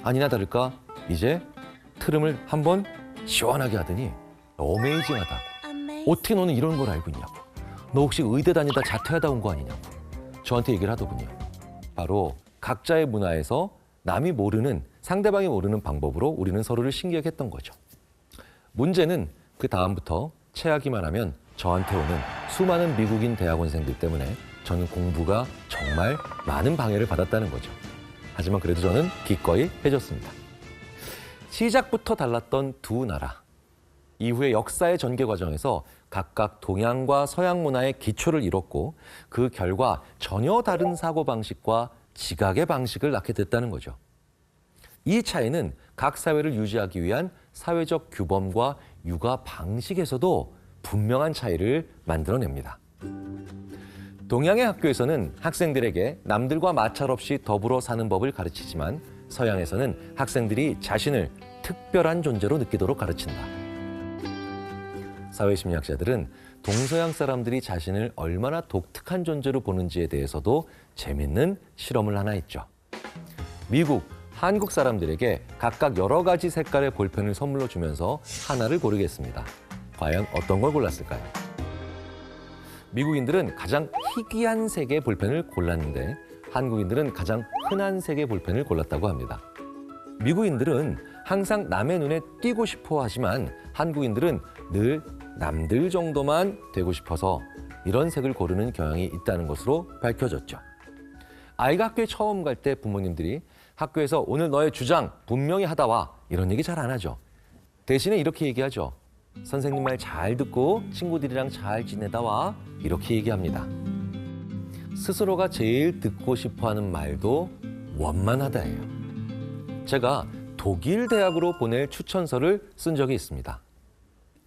아니나 다를까 이제 트름을 한번 시원하게 하더니 어메이징하다고. 어떻게 너는 이런 걸 알고 있냐고. 너 혹시 의대 다니다 자퇴하다 온 거 아니냐고. 저한테 얘기를 하더군요. 바로 각자의 문화에서 남이 모르는 상대방이 모르는 방법으로 우리는 서로를 신기하게 했던 거죠. 문제는 그 다음부터 체하기만 하면 저한테 오는 수많은 미국인 대학원생들 때문에 저는 공부가 정말 많은 방해를 받았다는 거죠. 하지만 그래도 저는 기꺼이 해줬습니다. 시작부터 달랐던 두 나라. 이후에 역사의 전개 과정에서 각각 동양과 서양 문화의 기초를 이뤘고 그 결과 전혀 다른 사고방식과 지각의 방식을 낳게 됐다는 거죠. 이 차이는 각 사회를 유지하기 위한 사회적 규범과 육아 방식에서도 분명한 차이를 만들어냅니다. 동양의 학교에서는 학생들에게 남들과 마찰 없이 더불어 사는 법을 가르치지만 서양에서는 학생들이 자신을 특별한 존재로 느끼도록 가르친다. 사회심리학자들은 동서양 사람들이 자신을 얼마나 독특한 존재로 보는지에 대해서도 재밌는 실험을 하나 했죠. 미국, 한국 사람들에게 각각 여러 가지 색깔의 볼펜을 선물로 주면서 하나를 고르겠습니다. 과연 어떤 걸 골랐을까요? 미국인들은 가장 희귀한 색의 볼펜을 골랐는데 한국인들은 가장 흔한 색의 볼펜을 골랐다고 합니다. 미국인들은 항상 남의 눈에 띄고 싶어 하지만 한국인들은 늘 남들 정도만 되고 싶어서 이런 색을 고르는 경향이 있다는 것으로 밝혀졌죠. 아이가 학교에 처음 갈 때 부모님들이 학교에서 오늘 너의 주장 분명히 하다 와 이런 얘기 잘 안 하죠. 대신에 이렇게 얘기하죠. 선생님 말 잘 듣고 친구들이랑 잘 지내다 와 이렇게 얘기합니다. 스스로가 제일 듣고 싶어하는 말도 원만하다예요. 제가 독일 대학으로 보낼 추천서를 쓴 적이 있습니다.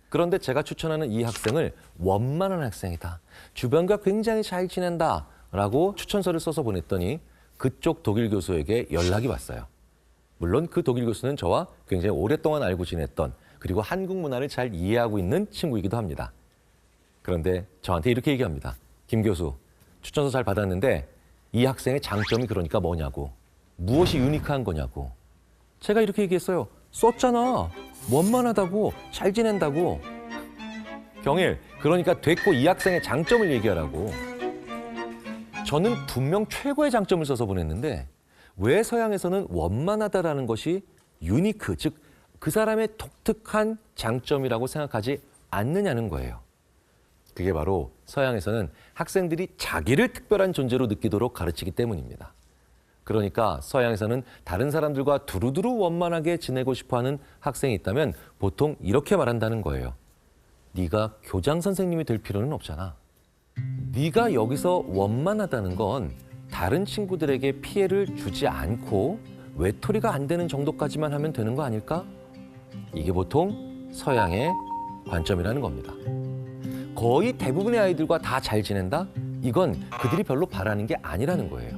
그런데 제가 추천하는 이 학생을 원만한 학생이다. 주변과 굉장히 잘 지낸다. 라고 추천서를 써서 보냈더니 그쪽 독일 교수에게 연락이 왔어요. 물론 그 독일 교수는 저와 굉장히 오랫동안 알고 지냈던 그리고 한국 문화를 잘 이해하고 있는 친구이기도 합니다. 그런데 저한테 이렇게 얘기합니다. 김 교수, 추천서 잘 받았는데 이 학생의 장점이 그러니까 뭐냐고. 무엇이 유니크한 거냐고. 제가 이렇게 얘기했어요. 썼잖아. 원만하다고, 잘 지낸다고. 경일, 그러니까 됐고 이 학생의 장점을 얘기하라고. 저는 분명 최고의 장점을 써서 보냈는데 왜 서양에서는 원만하다라는 것이 유니크, 즉 그 사람의 독특한 장점이라고 생각하지 않느냐는 거예요. 그게 바로 서양에서는 학생들이 자기를 특별한 존재로 느끼도록 가르치기 때문입니다. 그러니까 서양에서는 다른 사람들과 두루두루 원만하게 지내고 싶어하는 학생이 있다면 보통 이렇게 말한다는 거예요. 네가 교장 선생님이 될 필요는 없잖아. 네가 여기서 원만하다는 건 다른 친구들에게 피해를 주지 않고 외톨이가 안 되는 정도까지만 하면 되는 거 아닐까? 이게 보통 서양의 관점이라는 겁니다. 거의 대부분의 아이들과 다 잘 지낸다? 이건 그들이 별로 바라는 게 아니라는 거예요.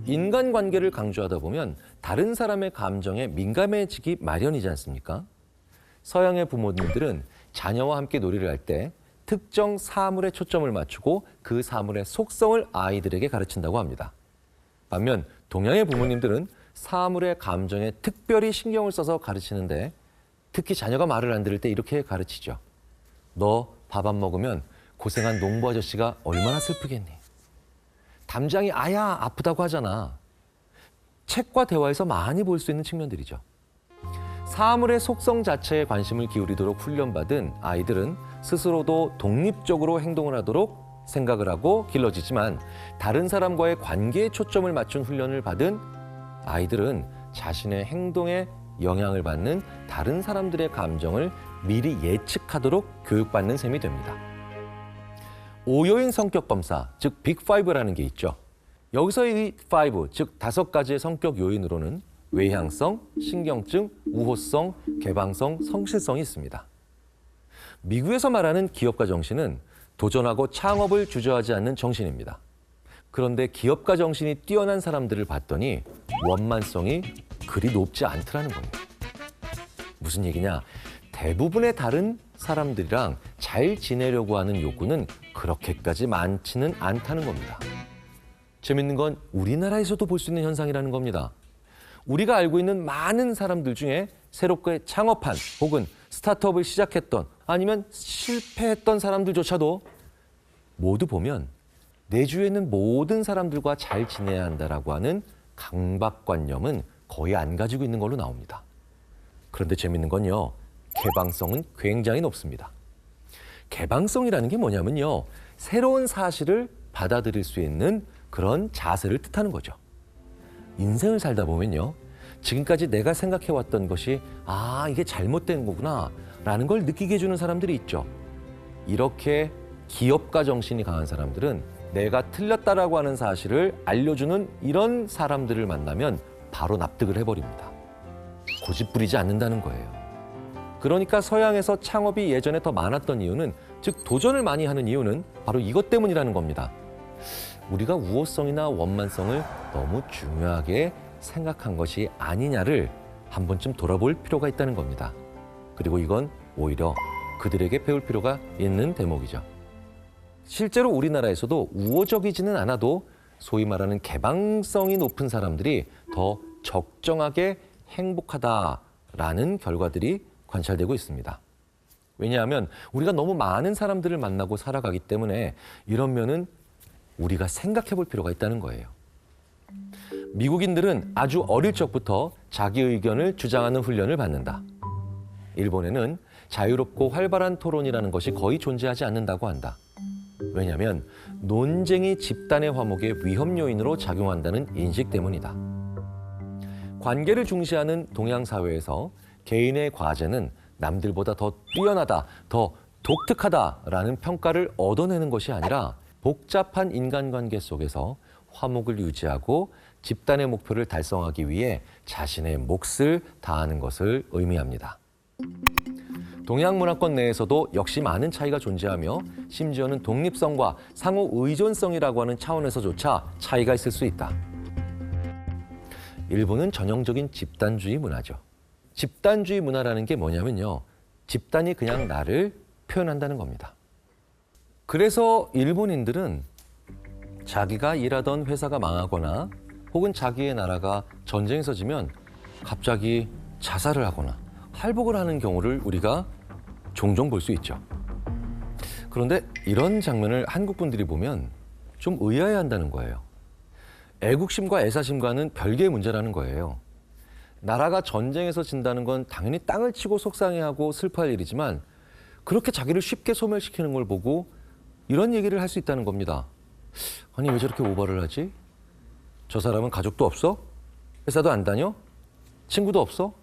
인간관계를 강조하다 보면 다른 사람의 감정에 민감해지기 마련이지 않습니까? 서양의 부모님들은 자녀와 함께 놀이를 할 때 특정 사물에 초점을 맞추고 그 사물의 속성을 아이들에게 가르친다고 합니다. 반면 동양의 부모님들은 사물의 감정에 특별히 신경을 써서 가르치는데 특히 자녀가 말을 안 들을 때 이렇게 가르치죠. 너 밥 안 먹으면 고생한 농부 아저씨가 얼마나 슬프겠니? 담장이 아야 아프다고 하잖아. 책과 대화에서 많이 볼 수 있는 측면들이죠. 사물의 속성 자체에 관심을 기울이도록 훈련받은 아이들은 스스로도 독립적으로 행동을 하도록 생각을 하고 길러지지만 다른 사람과의 관계에 초점을 맞춘 훈련을 받은 아이들은 자신의 행동에 영향을 받는 다른 사람들의 감정을 미리 예측하도록 교육받는 셈이 됩니다. 5요인 성격 검사, 즉 빅5라는 게 있죠. 여기서 이 5, 즉 5가지의 성격 요인으로는 외향성, 신경증, 우호성, 개방성, 성실성이 있습니다. 미국에서 말하는 기업가 정신은 도전하고 창업을 주저하지 않는 정신입니다. 그런데 기업가 정신이 뛰어난 사람들을 봤더니 원만성이 그리 높지 않더라는 거예요. 무슨 얘기냐? 대부분의 다른 사람들이랑 잘 지내려고 하는 욕구는 그렇게까지 많지는 않다는 겁니다. 재밌는 건 우리나라에서도 볼 수 있는 현상이라는 겁니다. 우리가 알고 있는 많은 사람들 중에 새롭게 창업한 혹은 스타트업을 시작했던 아니면 실패했던 사람들조차도 모두 보면 내 주위에 있는 모든 사람들과 잘 지내야 한다라고 하는 강박관념은 거의 안 가지고 있는 걸로 나옵니다. 그런데 재밌는 건요, 개방성은 굉장히 높습니다. 개방성이라는 게 뭐냐면요, 새로운 사실을 받아들일 수 있는 그런 자세를 뜻하는 거죠. 인생을 살다 보면요, 지금까지 내가 생각해왔던 것이 이게 잘못된 거구나 라는 걸 느끼게 해주는 사람들이 있죠. 이렇게 기업가 정신이 강한 사람들은 내가 틀렸다라고 하는 사실을 알려주는 이런 사람들을 만나면 바로 납득을 해버립니다. 고집 부리지 않는다는 거예요. 그러니까 서양에서 창업이 예전에 더 많았던 이유는, 즉 도전을 많이 하는 이유는 바로 이것 때문이라는 겁니다. 우리가 우호성이나 원만성을 너무 중요하게 생각한 것이 아니냐를 한 번쯤 돌아볼 필요가 있다는 겁니다. 그리고 이건 오히려 그들에게 배울 필요가 있는 대목이죠. 실제로 우리나라에서도 우호적이지는 않아도 소위 말하는 개방성이 높은 사람들이 더 적정하게 행복하다라는 결과들이 관찰되고 있습니다. 왜냐하면 우리가 너무 많은 사람들을 만나고 살아가기 때문에 이런 면은 우리가 생각해 볼 필요가 있다는 거예요. 미국인들은 아주 어릴 적부터 자기 의견을 주장하는 훈련을 받는다. 일본에는 자유롭고 활발한 토론이라는 것이 거의 존재하지 않는다고 한다. 왜냐하면 논쟁이 집단의 화목의 위험 요인으로 작용한다는 인식 때문이다. 관계를 중시하는 동양 사회에서 개인의 과제는 남들보다 더 뛰어나다, 더 독특하다라는 평가를 얻어내는 것이 아니라 복잡한 인간관계 속에서 화목을 유지하고 집단의 목표를 달성하기 위해 자신의 몫을 다하는 것을 의미합니다. 동양 문화권 내에서도 역시 많은 차이가 존재하며 심지어는 독립성과 상호 의존성이라고 하는 차원에서조차 차이가 있을 수 있다. 일본은 전형적인 집단주의 문화죠. 집단주의 문화라는 게 뭐냐면요, 집단이 그냥 나를 표현한다는 겁니다. 그래서 일본인들은 자기가 일하던 회사가 망하거나 혹은 자기의 나라가 전쟁에서 지면 갑자기 자살을 하거나 할복을 하는 경우를 우리가 종종 볼 수 있죠. 그런데 이런 장면을 한국 분들이 보면 좀 의아해한다는 거예요. 애국심과 애사심과는 별개의 문제라는 거예요. 나라가 전쟁에서 진다는 건 당연히 땅을 치고 속상해하고 슬퍼할 일이지만 그렇게 자기를 쉽게 소멸시키는 걸 보고 이런 얘기를 할 수 있다는 겁니다. 아니, 왜 저렇게 오버를 하지? 저 사람은 가족도 없어? 회사도 안 다녀? 친구도 없어?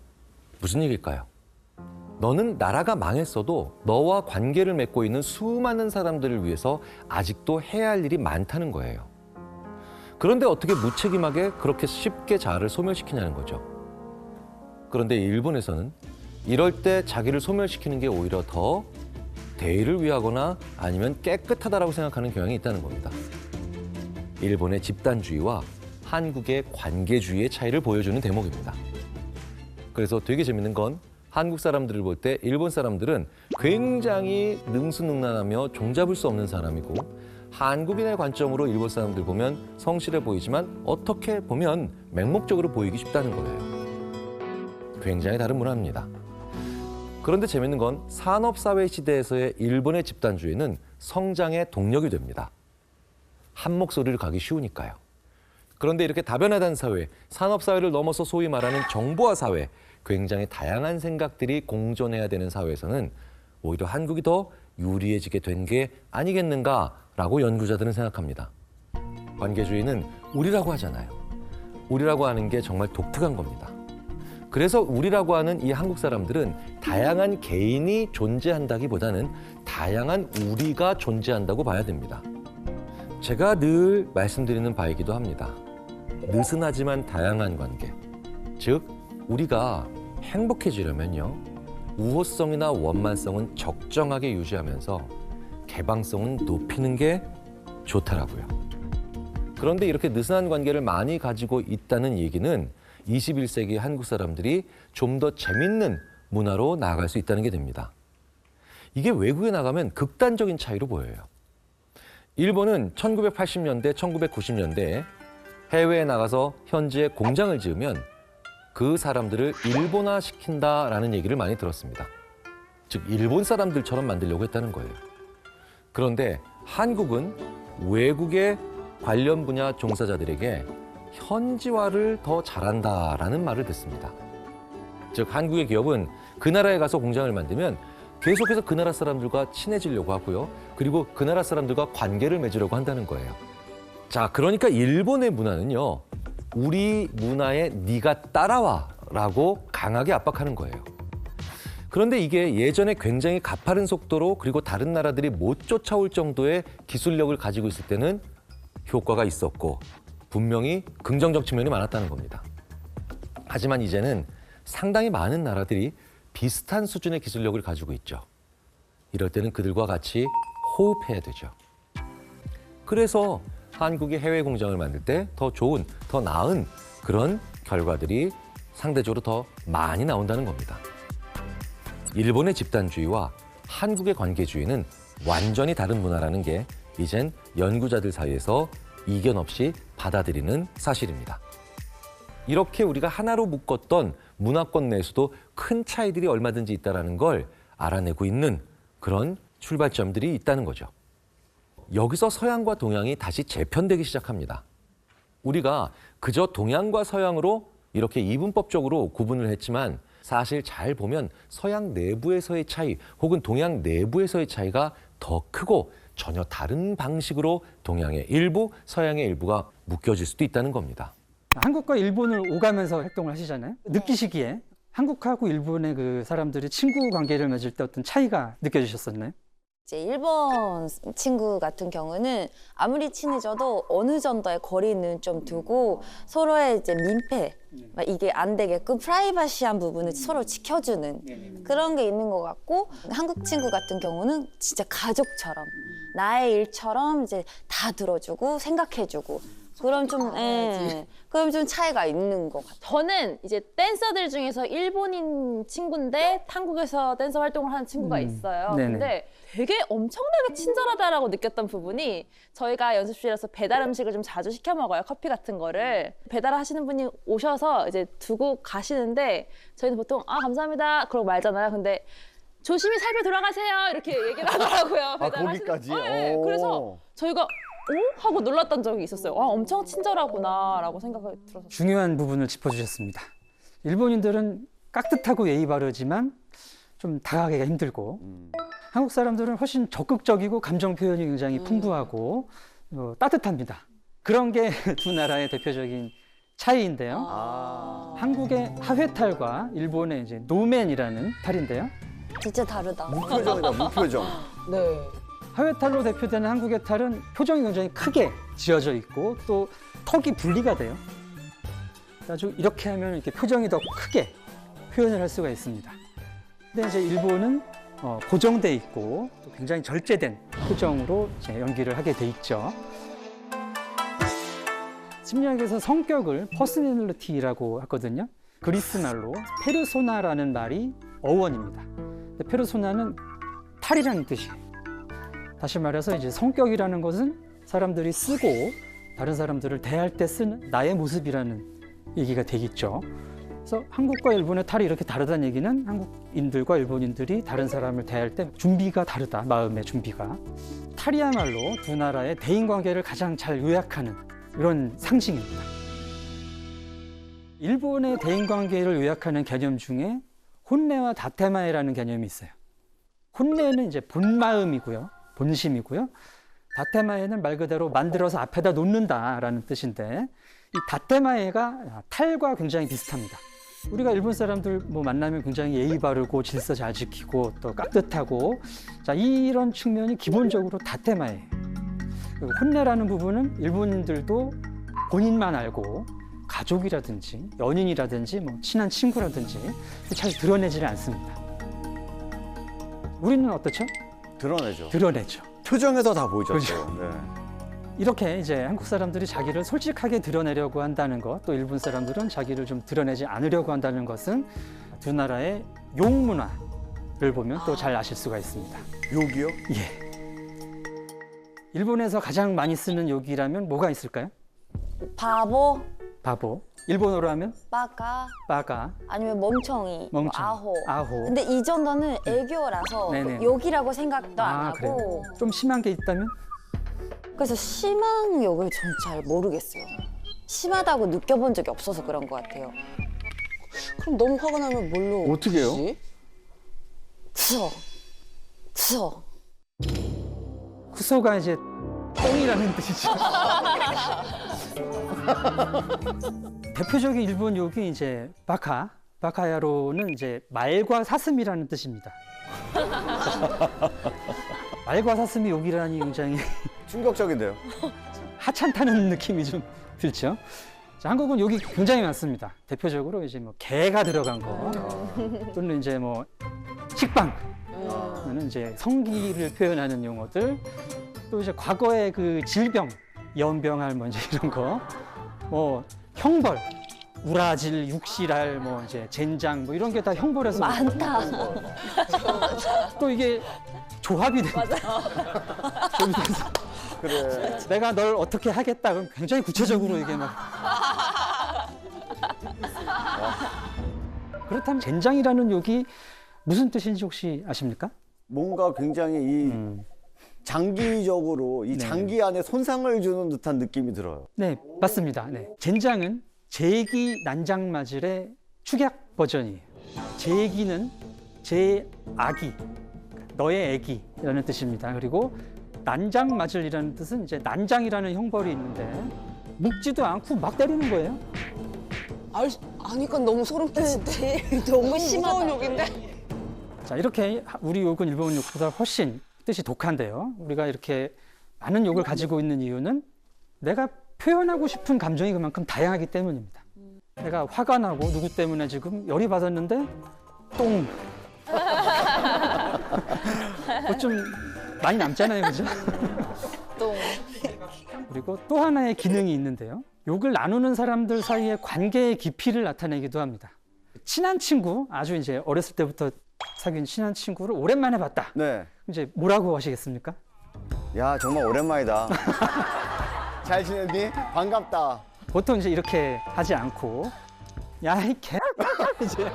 무슨 얘기일까요? 너는 나라가 망했어도 너와 관계를 맺고 있는 수많은 사람들을 위해서 아직도 해야 할 일이 많다는 거예요. 그런데 어떻게 무책임하게 그렇게 쉽게 자아를 소멸시키냐는 거죠. 그런데 일본에서는 이럴 때 자기를 소멸시키는 게 오히려 더 대의를 위하거나 아니면 깨끗하다라고 생각하는 경향이 있다는 겁니다. 일본의 집단주의와 한국의 관계주의의 차이를 보여주는 대목입니다. 그래서 되게 재밌는 건 한국 사람들을 볼 때 일본 사람들은 굉장히 능수능란하며 종잡을 수 없는 사람이고, 한국인의 관점으로 일본 사람들 보면 성실해 보이지만 어떻게 보면 맹목적으로 보이기 쉽다는 거예요. 굉장히 다른 문화입니다. 그런데 재밌는 건 산업사회 시대에서의 일본의 집단주의는 성장의 동력이 됩니다. 한 목소리를 가기 쉬우니까요. 그런데 이렇게 다변화된 사회, 산업사회를 넘어서 소위 말하는 정보화 사회, 굉장히 다양한 생각들이 공존해야 되는 사회에서는 오히려 한국이 더 유리해지게 된 게 아니겠는가라고 연구자들은 생각합니다. 관계주의는 우리라고 하잖아요. 우리라고 하는 게 정말 독특한 겁니다. 그래서 우리라고 하는 이 한국 사람들은 다양한 개인이 존재한다기보다는 다양한 우리가 존재한다고 봐야 됩니다. 제가 늘 말씀드리는 바이기도 합니다. 느슨하지만 다양한 관계, 즉 우리가 행복해지려면요, 우호성이나 원만성은 적정하게 유지하면서 개방성은 높이는 게 좋더라고요. 그런데 이렇게 느슨한 관계를 많이 가지고 있다는 얘기는 21세기 한국 사람들이 좀 더 재밌는 문화로 나아갈 수 있다는 게 됩니다. 이게 외국에 나가면 극단적인 차이로 보여요. 일본은 1980년대, 1990년대에 해외에 나가서 현지에 공장을 지으면 그 사람들을 일본화 시킨다라는 얘기를 많이 들었습니다. 즉 일본 사람들처럼 만들려고 했다는 거예요. 그런데 한국은 외국의 관련 분야 종사자들에게 현지화를 더 잘한다라는 말을 듣습니다. 즉 한국의 기업은 그 나라에 가서 공장을 만들면 계속해서 그 나라 사람들과 친해지려고 하고요. 그리고 그 나라 사람들과 관계를 맺으려고 한다는 거예요. 자, 그러니까 일본의 문화는요. 우리 문화에 네가 따라와라고 강하게 압박하는 거예요. 그런데 이게 예전에 굉장히 가파른 속도로 그리고 다른 나라들이 못 쫓아올 정도의 기술력을 가지고 있을 때는 효과가 있었고 분명히 긍정적 측면이 많았다는 겁니다. 하지만 이제는 상당히 많은 나라들이 비슷한 수준의 기술력을 가지고 있죠. 이럴 때는 그들과 같이 호흡해야 되죠. 그래서 한국이 해외 공장을 만들 때 더 좋은, 더 나은 그런 결과들이 상대적으로 더 많이 나온다는 겁니다. 일본의 집단주의와 한국의 관계주의는 완전히 다른 문화라는 게 이젠 연구자들 사이에서 이견 없이 받아들이는 사실입니다. 이렇게 우리가 하나로 묶었던 문화권 내에서도 큰 차이들이 얼마든지 있다는 걸 알아내고 있는 그런 출발점들이 있다는 거죠. 여기서 서양과 동양이 다시 재편되기 시작합니다. 우리가 그저 동양과 서양으로 이렇게 이분법적으로 구분을 했지만 사실 잘 보면 서양 내부에서의 차이 혹은 동양 내부에서의 차이가 더 크고 전혀 다른 방식으로 동양의 일부, 서양의 일부가 묶여질 수도 있다는 겁니다. 한국과 일본을 오가면서 활동을 하시잖아요. 느끼시기에 한국하고 일본의 그 사람들이 친구 관계를 맺을 때 어떤 차이가 느껴지셨었나요? 이제 일본 친구 같은 경우는 아무리 친해져도 어느 정도의 거리는 좀 두고 서로의 이제 민폐, 막 이게 안 되게끔 프라이버시한 부분을 서로 지켜주는 그런 게 있는 것 같고, 한국 친구 같은 경우는 진짜 가족처럼 나의 일처럼 이제 다 들어주고 생각해주고 그럼 좀, 그럼 좀 차이가 있는 것 같아요. 저는 이제 댄서들 중에서 일본인 친구인데 한국에서 댄서 활동을 하는 친구가 있어요. 네네. 근데 되게 엄청나게 친절하다라고 느꼈던 부분이, 저희가 연습실에서 배달 음식을 좀 자주 시켜 먹어요. 커피 같은 거를. 배달하시는 분이 오셔서 이제 두고 가시는데 저희는 보통 감사합니다 그러고 말잖아요. 근데 조심히 살펴 돌아가세요 이렇게 얘기를 하더라고요. 거기까지? 네, 오. 그래서 저희가 하고 놀랐던 적이 있었어요. 엄청 친절하구나라고 생각이 들어서. 중요한 부분을 짚어주셨습니다. 일본인들은 깍듯하고 예의 바르지만 좀 다가가기가 힘들고 한국 사람들은 훨씬 적극적이고 감정 표현이 굉장히 풍부하고 따뜻합니다. 그런 게 두 나라의 대표적인 차이인데요. 한국의 하회탈과 일본의 이제 노맨이라는 탈인데요. 진짜 다르다. 무표정이다, 무표정. 네. 하회탈로 대표되는 한국의 탈은 표정이 굉장히 크게 지어져 있고 또 턱이 분리가 돼요. 아주 이렇게 하면 이렇게 표정이 더 크게 표현을 할 수가 있습니다. 근데 이제 일본은 고정돼 있고 또 굉장히 절제된 표정으로 이제 연기를 하게 돼 있죠. 심리학에서 성격을 퍼스널리티라고 하거든요. 그리스 말로 페르소나라는 말이 어원입니다. 근데 페르소나는 탈이라는 뜻이에요. 다시 말해서 이제 성격이라는 것은 사람들이 쓰고 다른 사람들을 대할 때 쓰는 나의 모습이라는 얘기가 되겠죠. 그래서 한국과 일본의 탈이 이렇게 다르다는 얘기는 한국인들과 일본인들이 다른 사람을 대할 때 준비가 다르다, 마음의 준비가. 탈이야말로 두 나라의 대인관계를 가장 잘 요약하는 이런 상징입니다. 일본의 대인관계를 요약하는 개념 중에 혼내와 다테마에라는 개념이 있어요. 혼내는 이제 본마음이고요. 본심이고요. 다테마에는 말 그대로 만들어서 앞에다 놓는다라는 뜻인데 이 다테마에가 탈과 굉장히 비슷합니다. 우리가 일본 사람들 만나면 굉장히 예의 바르고 질서 잘 지키고 또 깍듯하고 자 이런 측면이 기본적으로 다테마예요. 그리고 혼내라는 부분은 일본인들도 본인만 알고 가족이라든지 연인이라든지 친한 친구라든지 잘 드러내지는 않습니다. 우리는 어떻죠? 드러내죠. 드러내죠. 표정에서 다 보이죠. 그렇죠. 또. 네. 이렇게 이제 한국 사람들이 자기를 솔직하게 드러내려고 한다는 것, 또 일본 사람들은 자기를 좀 드러내지 않으려고 한다는 것은 두 나라의 욕 문화를 보면 또 잘 아실 수가 있습니다. 욕이요? 예. 일본에서 가장 많이 쓰는 욕이라면 뭐가 있을까요? 바보, 바보. 일본어로 하면 빠까, 빠가, 아니면 멍청이, 뭐 멍청, 아호. 아호. 근데 이 정도는 애교라서 네네. 욕이라고 생각도 안 그래요? 하고. 좀 심한 게 있다면? 그래서 심한 욕을 전 잘 모르겠어요. 심하다고 느껴본 적이 없어서 그런 것 같아요. 그럼 너무 화가 나면 뭘로? 어떻게 해요? 푸시지? 쿠서, 쿠서. 쿠소가 이제 똥이라는 뜻이죠. 대표적인 일본 욕이 이제 바카야로는 이제 말과 사슴이라는 뜻입니다. 말과 사슴이 욕이라니 굉장히 충격적인데요. 하찮다는 느낌이 좀 들죠. 자, 한국은 욕이 굉장히 많습니다. 대표적으로 이제 뭐 개가 들어간 거 또는 이제 뭐 식빵 는 이제 성기를 표현하는 용어들, 또 이제 과거의 그 질병, 연병할 뭐 이제 이런 거, 뭐 형벌, 우라질, 육실할, 뭐 이제 젠장 뭐 이런 게 다 형벌에서 많다. 또 이게 조합이 됩니다. 조합이 돼서 그래. 내가 널 어떻게 하겠다 그럼 굉장히 구체적으로 이게 막 그렇다면 젠장이라는 욕이 무슨 뜻인지 혹시 아십니까? 뭔가 굉장히 이 장기적으로 이 네. 장기 안에 손상을 주는 듯한 느낌이 들어요. 네, 맞습니다. 네. 젠장은 제기 난장마질의 축약 버전이에요. 제기는 제 아기, 너의 애기라는 뜻입니다. 그리고 난장마질이라는 뜻은 이제 난장이라는 형벌이 있는데 묵지도 않고 막 때리는 거예요. 아니까 너무 소름 끼친데. 너무 무서운 욕인데. 자, 이렇게 우리 욕은 일본 욕보다 훨씬 뜻이 독한데요. 우리가 이렇게 많은 욕을 가지고 있는 이유는 내가 표현하고 싶은 감정이 그만큼 다양하기 때문입니다. 내가 화가 나고 누구 때문에 지금 열이 받았는데 똥. 그거 좀 많이 남잖아요, 그죠? 똥. 그리고 또 하나의 기능이 있는데요. 욕을 나누는 사람들 사이의 관계의 깊이를 나타내기도 합니다. 친한 친구, 아주 이제 어렸을 때부터 사귄 친한 친구를 오랜만에 봤다. 네. 이제 뭐라고 하시겠습니까? 야, 정말 오랜만이다. 잘 지냈니? 반갑다. 보통 이제 이렇게 하지 않고 야, 이 개 이제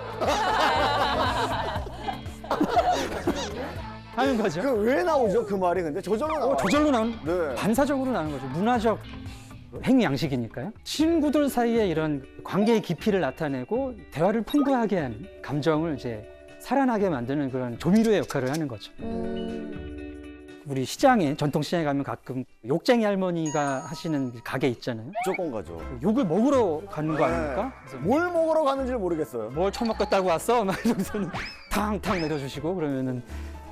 하는 거죠. 그 왜 나오죠? 그 말이 근데 저절로 나와요. 저절로 나오는 네. 반사적으로 나오는 거죠. 문화적 행위 양식이니까요. 친구들 사이에 이런 관계의 깊이를 나타내고 대화를 풍부하게 하는 감정을 이제 살아나게 만드는 그런 조미료의 역할을 하는 거죠. 우리 시장에 전통 시장에 가면 가끔 욕쟁이 할머니가 하시는 가게 있잖아요. 무조건 가죠. 욕을 먹으러 가는 거 아닙니까? 그래서 뭘 먹으러 가는지 모르겠어요. 뭘 처먹겠다고 왔어? 막 이러면서는 탕탕 내려주시고 그러면은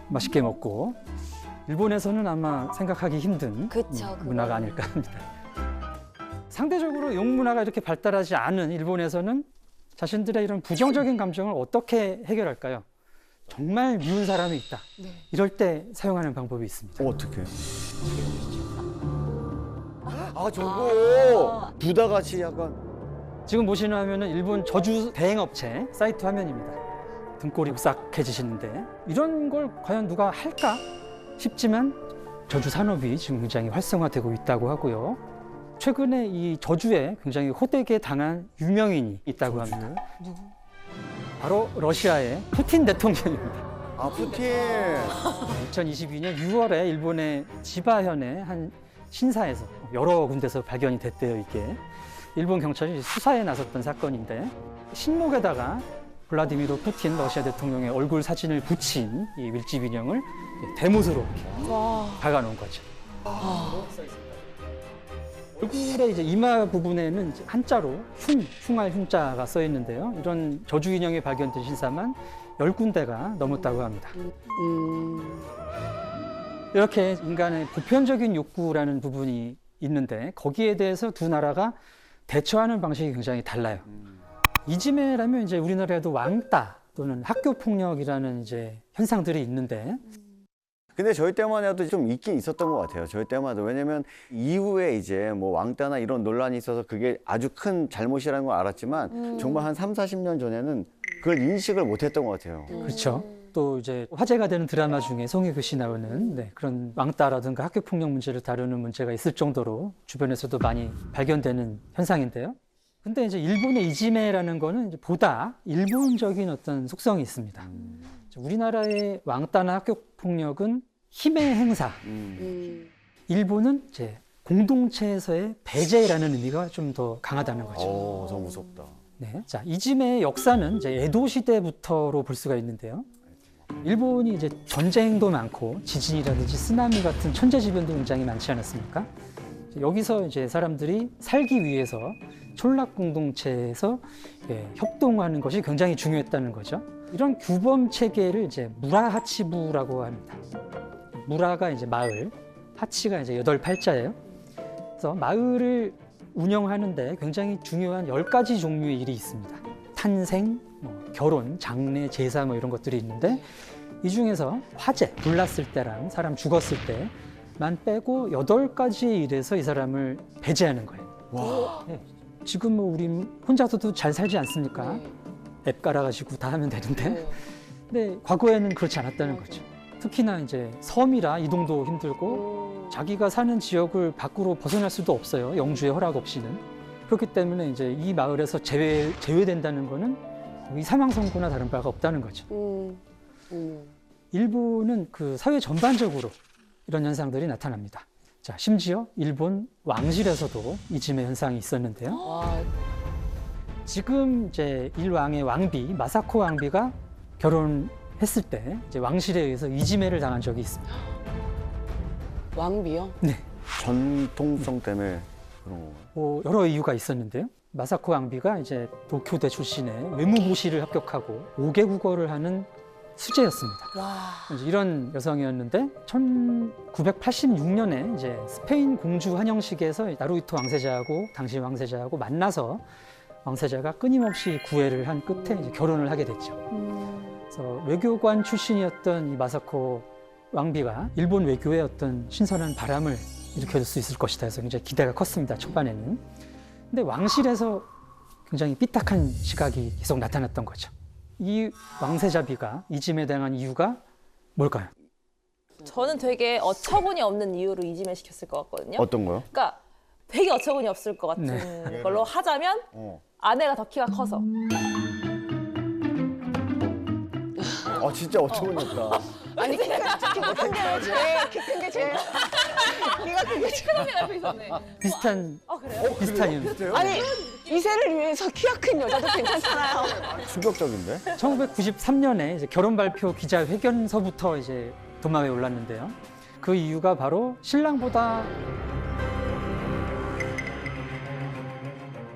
맛있게 먹고. 일본에서는 아마 생각하기 힘든 그쵸, 문화가 아닐까 합니다. 상대적으로 욕 문화가 이렇게 발달하지 않은 일본에서는 자신들의 이런 부정적인 감정을 어떻게 해결할까요? 정말 미운 사람이 있다. 이럴 때 사용하는 방법이 있습니다. 어떻게? 아, 저거 부다같이 약간 지금 보시는 화면은 일본 저주 대행업체 사이트 화면입니다. 등골이 오싹해지시는데 이런 걸 과연 누가 할까 싶지만 저주 산업이 지금 굉장히 활성화되고 있다고 하고요. 최근에 이 저주에 굉장히 호되게 당한 유명인이 있다고 합니다. 누구? 바로 러시아의 푸틴 대통령입니다. 아, 푸틴. 2022년 6월에 일본의 지바현의 한 신사에서 여러 군데서 발견이 됐대요, 이게. 일본 경찰이 수사에 나섰던 사건인데 신목에다가 블라디미르 푸틴 러시아 대통령의 얼굴 사진을 붙인 이 밀집 인형을 대못으로 이렇게 박아놓은 거죠. 얼굴에 이제 이마 부분에는 이제 한자로 흉할 흉자가 써 있는데요. 이런 저주 인형이 발견된 신사만 10군데가 넘었다고 합니다. 이렇게 인간의 보편적인 욕구라는 부분이 있는데 거기에 대해서 두 나라가 대처하는 방식이 굉장히 달라요. 이즈메라면 이제 우리나라에도 왕따 또는 학교 폭력이라는 이제 현상들이 있는데 근데 저희 때만 해도 좀 있긴 있었던 것 같아요. 저희 때만 해도. 왜냐면 이후에 이제 뭐 왕따나 이런 논란이 있어서 그게 아주 큰 잘못이라는 걸 알았지만 정말 한 3, 40년 전에는 그걸 인식을 못 했던 것 같아요. 그렇죠. 또 이제 화제가 되는 드라마 중에 송혜교 씨 나오는 그런 왕따라든가 학교 폭력 문제를 다루는 문제가 있을 정도로 주변에서도 많이 발견되는 현상인데요. 근데 이제 일본의 이지메라는 거는 이제 보다 일본적인 어떤 속성이 있습니다. 우리나라의 왕따나 학교 폭력은 힘의 행사. 일본은 이제 공동체에서의 배제라는 의미가 좀 더 강하다는 거죠. 더 무섭다. 네. 자, 이짐의 역사는 이제 에도 시대부터로 볼 수가 있는데요. 일본이 이제 전쟁도 많고 지진이라든지 쓰나미 같은 천재지변도 굉장히 많지 않았습니까? 여기서 이제 사람들이 살기 위해서 촌락 공동체에서 협동하는 것이 굉장히 중요했다는 거죠. 이런 규범 체계를 이제 무라하치부라고 합니다. 무라가 이제 마을, 하치가 이제 8팔자예요. 그래서 마을을 운영하는데 굉장히 중요한 10가지 종류의 일이 있습니다. 탄생, 결혼, 장례, 제사 뭐 이런 것들이 있는데 이 중에서 화재, 불났을 때랑 사람 죽었을 때만 빼고 8가지의 일에서 이 사람을 배제하는 거예요. 네. 지금 뭐 우리 혼자서도 잘 살지 않습니까? 앱 깔아가지고 다 하면 되는데. 근데 과거에는 그렇지 않았다는 거죠. 특히나 이제 섬이라 이동도 힘들고 자기가 사는 지역을 밖으로 벗어날 수도 없어요. 영주의 허락 없이는. 그렇기 때문에 이제 이 마을에서 제외된다는 거는 이 사망 선고나 다른 바가 없다는 거죠. 일본은 그 사회 전반적으로 이런 현상들이 나타납니다. 자, 심지어 일본 왕실에서도 이짐의 현상이 있었는데요. 지금 이제 일왕의 왕비 마사코 왕비가 결혼했을 때 이제 왕실에 의해서 이지매를 당한 적이 있습니다. 왕비요? 네. 전통성 때문에 그런 건가요? 뭐 여러 이유가 있었는데요. 마사코 왕비가 이제 도쿄대 출신의 외무고시를 합격하고 5개 국어를 하는 수재였습니다. 이제 이런 여성이었는데 1986년에 이제 스페인 공주 환영식에서 나루히토 왕세자하고 당시 왕세자하고 만나서 왕세자가 끊임없이 구애를 한 끝에 이제 결혼을 하게 됐죠. 그래서 외교관 출신이었던 이 마사코 왕비가 일본 외교에 어떤 신선한 바람을 일으켜줄 수 있을 것이다 해서 굉장히 기대가 컸습니다. 초반에는. 근데 왕실에서 굉장히 삐딱한 시각이 계속 나타났던 거죠. 이 왕세자비가 이짐에 당한 이유가 뭘까요? 저는 되게 어처구니 없는 이유로 이짐을 시켰을 것 같거든요. 어떤 거요? 그러니까 되게 어처구니 없을 것 같은 네. 걸로 하자면 아내가 더 키가 커서. 진짜 어처구니 없다. 아니 키가 큰 게 제일 키큰 게 제일 키가 큰 게 제일 옆에 있었네. 비슷한 그래요? 비슷한 이유. 아니 이세를 위해서 키가 큰 여자도 괜찮잖아요. 충격적인데? 1993년에 이제 결혼 발표 기자회견서부터 이제 도마에 올랐는데요. 그 이유가 바로 신랑보다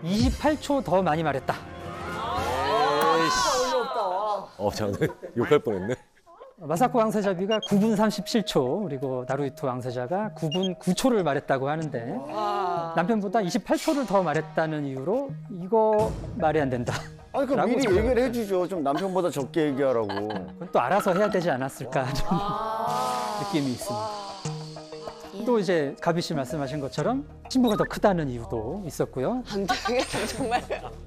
28초 더 많이 말했다. 저는 욕할 뻔했네. 마사코 왕세자비가 9분 37초, 그리고 나루히토 왕세자가 9분 9초를 말했다고 하는데 남편보다 28초를 더 말했다는 이유로 이거 말이 안 된다. 아니 그럼 미리 얘기를 해주죠. 좀 남편보다 적게 얘기하라고. 그건 또 알아서 해야 되지 않았을까 하는 느낌이 있습니다. 또 이제 가비 씨 말씀하신 것처럼 신부가 더 크다는 이유도 있었고요. 안 되게 정말.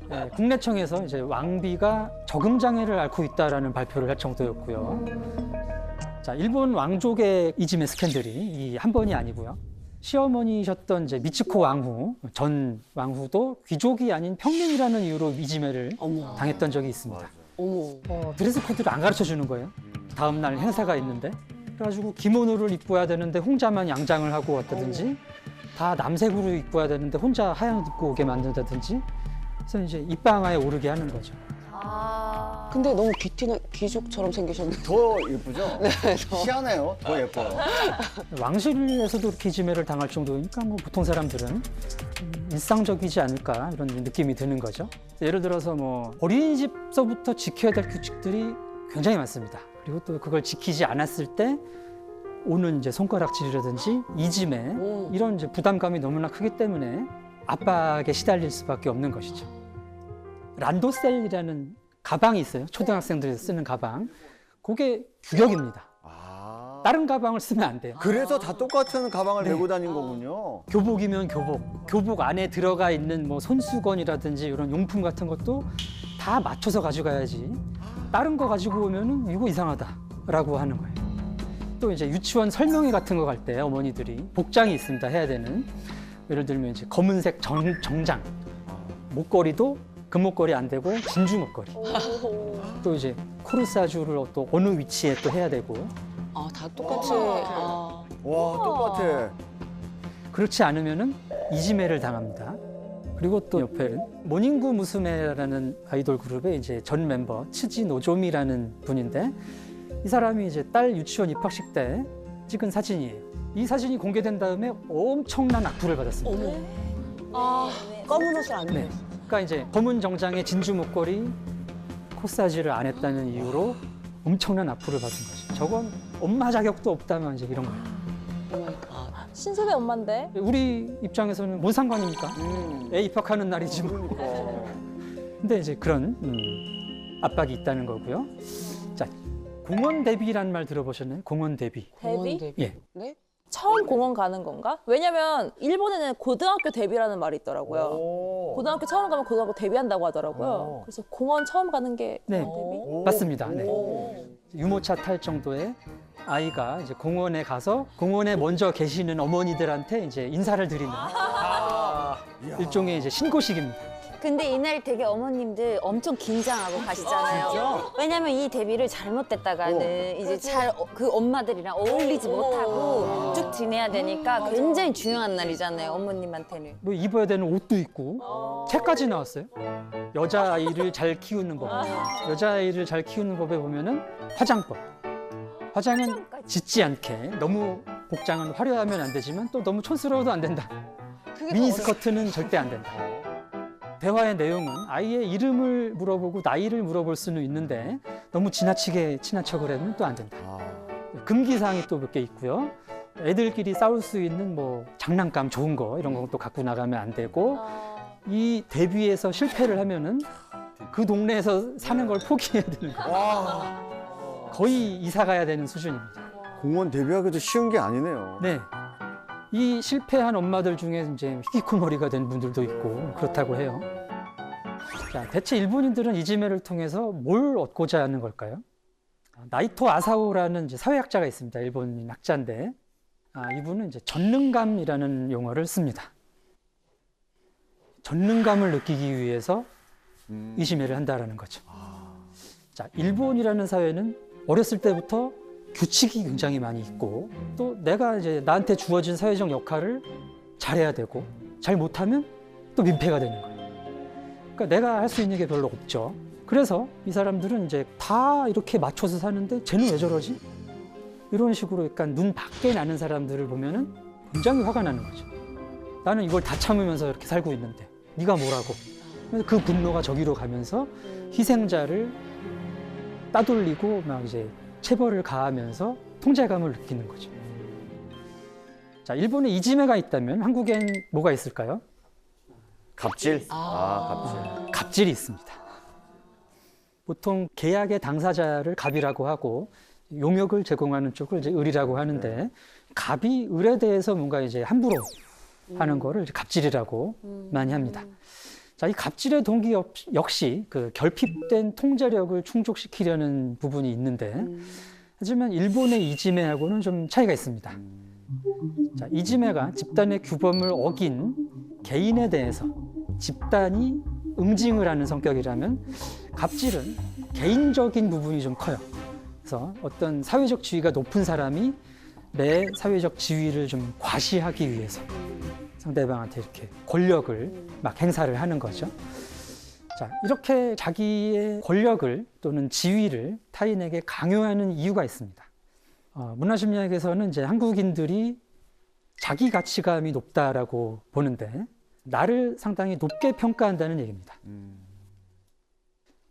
네, 국내청에서 이제 왕비가 적응 장애를 앓고 있다라는 발표를 할 정도였고요. 자, 일본 왕족의 이짐의 스캔들이 이 한 번이 아니고요. 시어머니셨던 이제 미츠코 왕후 전 왕후도 귀족이 아닌 평민이라는 이유로 이지매를 당했던 적이 있습니다. 어머. 드레스 코드를 안 가르쳐 주는 거예요. 다음 날 행사가 있는데 그래가지고 기모노를 입고 와야 되는데 혼자만 양장을 하고 왔다든지 다 남색으로 입고 와야 되는데 혼자 하얀 옷 입고 오게 만든다든지 그래서 이제 입방아에 오르게 하는 거죠. 근데 너무 귀티는 귀족처럼 생기셨는데. 더 예쁘죠? 네. 희한해요. 더 예뻐요. 왕실에서도 이렇게 이지매를 당할 정도니까 뭐 보통 사람들은 일상적이지 않을까 이런 느낌이 드는 거죠. 예를 들어서 뭐 어린이집서부터 지켜야 될 규칙들이 굉장히 많습니다. 그리고 또 그걸 지키지 않았을 때 오는 이제 손가락질이라든지 이짐에 이런 이제 부담감이 너무나 크기 때문에 압박에 시달릴 수밖에 없는 것이죠. 란도셀이라는 가방이 있어요. 초등학생들이 쓰는 가방. 그게 규격입니다. 다른 가방을 쓰면 안 돼요. 그래서 다 똑같은 가방을 네. 메고 다닌 거군요. 교복이면 교복, 교복 안에 들어가 있는 뭐 손수건이라든지 이런 용품 같은 것도 다 맞춰서 가져가야지. 다른 거 가지고 오면은 이거 이상하다라고 하는 거예요. 또 이제 유치원 설명회 같은 거 갈 때 어머니들이 복장이 있습니다. 해야 되는. 예를 들면 이제 검은색 정장, 목걸이도 금목걸이 안 되고 진주 목걸이. 또 이제 코르사주를 또 어느 위치에 또 해야 되고. 다 똑같이. 와, 똑같아. 그렇지 않으면은 이지매를 당합니다. 그리고 또 옆에는 모닝구 무스메라는 아이돌 그룹의 이제 전 멤버 츠지 노조미라는 분인데 이 사람이 이제 딸 유치원 입학식 때 찍은 사진이에요. 이 사진이 공개된 다음에 엄청난 악플을 받았습니다. 검은 옷을 안 네. 입었어. 그러니까 이제 검은 정장에 진주 목걸이, 코사지를 안 했다는 이유로 엄청난 악플을 받은 거죠. 저건 엄마 자격도 없다면 이제 이런 거예요. 신세대 엄마인데. 우리 입장에서는 뭔 상관입니까? 애 입학하는 날이지 뭐. 근데 이제 그런 압박이 있다는 거고요. 자, 공원 데뷔라는 말 들어보셨나요? 공원 데뷔. 데뷔? 예. 네? 처음 공원 가는 건가? 왜냐면 일본에는 고등학교 데뷔라는 말이 있더라고요. 고등학교 처음 가면 고등학교 데뷔한다고 하더라고요. 그래서 공원 처음 가는 게 네. 공원 데뷔? 맞습니다. 네. 유모차 탈 정도의 아이가 이제 공원에 가서 공원에 먼저 계시는 어머니들한테 이제 인사를 드리는 일종의 이제 신고식입니다. 근데 이날 되게 어머님들 엄청 긴장하고 가시잖아요. 왜냐면 이 데뷔를 잘못됐다가는 이제 잘 그 엄마들이랑 어울리지 못하고 쭉 지내야 되니까 굉장히 중요한 날이잖아요, 어머님한테는. 뭐 입어야 되는 옷도 있고 책까지 나왔어요. 여자아이를 잘 키우는 법. 여자아이를 잘 키우는 법에 보면은 화장법. 화장은 짙지 않게 너무 복장은 화려하면 안 되지만 또 너무 촌스러워도 안 된다. 미니스커트는 절대 안 된다. 대화의 내용은 아이의 이름을 물어보고 나이를 물어볼 수는 있는데 너무 지나치게 친한 척을 하면 또 안 된다. 금기사항이 또 몇 개 있고요. 애들끼리 싸울 수 있는 뭐 장난감 좋은 거 이런 거 또 갖고 나가면 안 되고 이 데뷔에서 실패를 하면은 그 동네에서 사는 걸 포기해야 되는 거예요. 거의 이사 가야 되는 수준입니다. 공원 데뷔하기도 쉬운 게 아니네요. 네. 이 실패한 엄마들 중에 이제 히키코모리가 된 분들도 있고 그렇다고 해요. 자, 대체 일본인들은 이지메를 통해서 뭘 얻고자 하는 걸까요? 나이토 아사오라는 이제 사회학자가 있습니다. 일본인 학자인데 이분은 이제 전능감이라는 용어를 씁니다. 전능감을 느끼기 위해서 이지메를 한다라는 거죠. 자, 일본이라는 사회는 어렸을 때부터 규칙이 굉장히 많이 있고 또 내가 이제 나한테 주어진 사회적 역할을 잘해야 되고 잘 못하면 또 민폐가 되는 거예요. 그러니까 내가 할 수 있는 게 별로 없죠. 그래서 이 사람들은 이제 다 이렇게 맞춰서 사는데 쟤는 왜 저러지? 이런 식으로 약간 눈 밖에 나는 사람들을 보면은 굉장히 화가 나는 거죠. 나는 이걸 다 참으면서 이렇게 살고 있는데 네가 뭐라고? 그래서 그 분노가 저기로 가면서 희생자를 따돌리고 막 이제 체벌을 가하면서 통제감을 느끼는 거죠. 자, 일본에 이지메가 있다면 한국엔 뭐가 있을까요? 갑질? 갑질. 갑질이 있습니다. 보통 계약의 당사자를 갑이라고 하고 용역을 제공하는 쪽을 이제 을이라고 하는데 갑이 을에 대해서 뭔가 이제 함부로 하는 거를 이제 갑질이라고 많이 합니다. 자, 이 갑질의 동기 역시 그 결핍된 통제력을 충족시키려는 부분이 있는데 하지만 일본의 이지메하고는 좀 차이가 있습니다. 자, 이지메가 집단의 규범을 어긴 개인에 대해서 집단이 응징을 하는 성격이라면 갑질은 개인적인 부분이 좀 커요. 그래서 어떤 사회적 지위가 높은 사람이 내 사회적 지위를 좀 과시하기 위해서 상대방한테 이렇게 권력을 막 행사를 하는 거죠. 자, 이렇게 자기의 권력을 또는 지위를 타인에게 강요하는 이유가 있습니다. 문화심리학에서는 이제 한국인들이 자기 가치감이 높다라고 보는데 나를 상당히 높게 평가한다는 얘기입니다.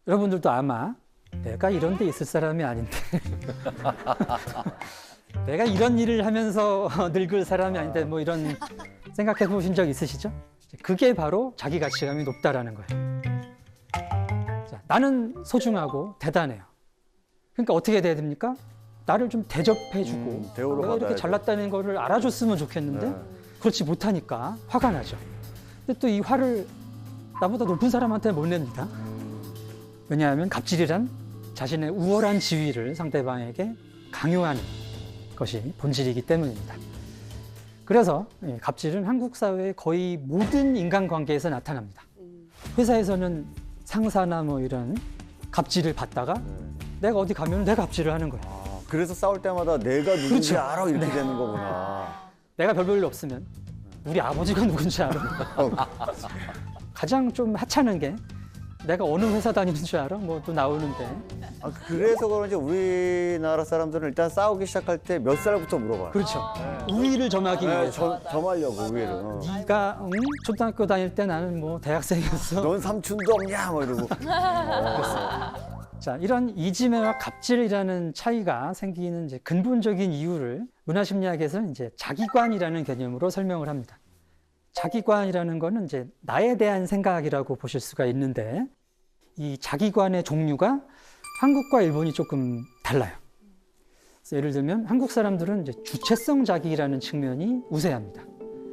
여러분들도 아마 내가 이런 데 있을 사람이 아닌데 내가 이런 일을 하면서 늙을 사람이 아닌데 뭐 이런 생각해 보신 적 있으시죠? 그게 바로 자기 가치감이 높다라는 거예요. 자, 나는 소중하고 대단해요. 그러니까 어떻게 돼야 됩니까? 나를 좀 대접해주고 대우를 내가 이렇게 받아야죠. 잘났다는 거를 알아줬으면 좋겠는데 그렇지 못하니까 화가 나죠. 근데 또 이 화를 나보다 높은 사람한테 못 냅니다. 왜냐하면 갑질이란 자신의 우월한 지위를 상대방에게 강요하는 것이 본질이기 때문입니다. 그래서 갑질은 한국 사회의 거의 모든 인간관계에서 나타납니다. 회사에서는 상사나 뭐 이런 갑질을 받다가 내가 어디 가면 내가 갑질을 하는 거예요. 그래서 싸울 때마다 내가 누군지 그렇죠. 알아 이렇게 네. 되는 거구나. 내가 별 볼 일 없으면 우리 아버지가 누군지 알아? 가장 좀 하찮은 게 내가 어느 회사 다니는 줄 알아? 뭐 또 나오는데. 아, 그래서 그런지 우리나라 사람들은 일단 싸우기 시작할 때 몇 살부터 물어봐요. 그렇죠. 우위를 점하기 네, 위해서. 점하려고 우위를. 네가 초등학교 다닐 때 나는 뭐 대학생이었어. 넌 삼촌도 없냐? 뭐 이러고. 자, 이런 이지매와 갑질이라는 차이가 생기는 이제 근본적인 이유를 문화심리학에서는 이제 자기관이라는 개념으로 설명을 합니다. 자기관이라는 거는 이제 나에 대한 생각이라고 보실 수가 있는데 이 자기관의 종류가 한국과 일본이 조금 달라요. 그래서 예를 들면 한국 사람들은 이제 주체성 자기라는 측면이 우세합니다.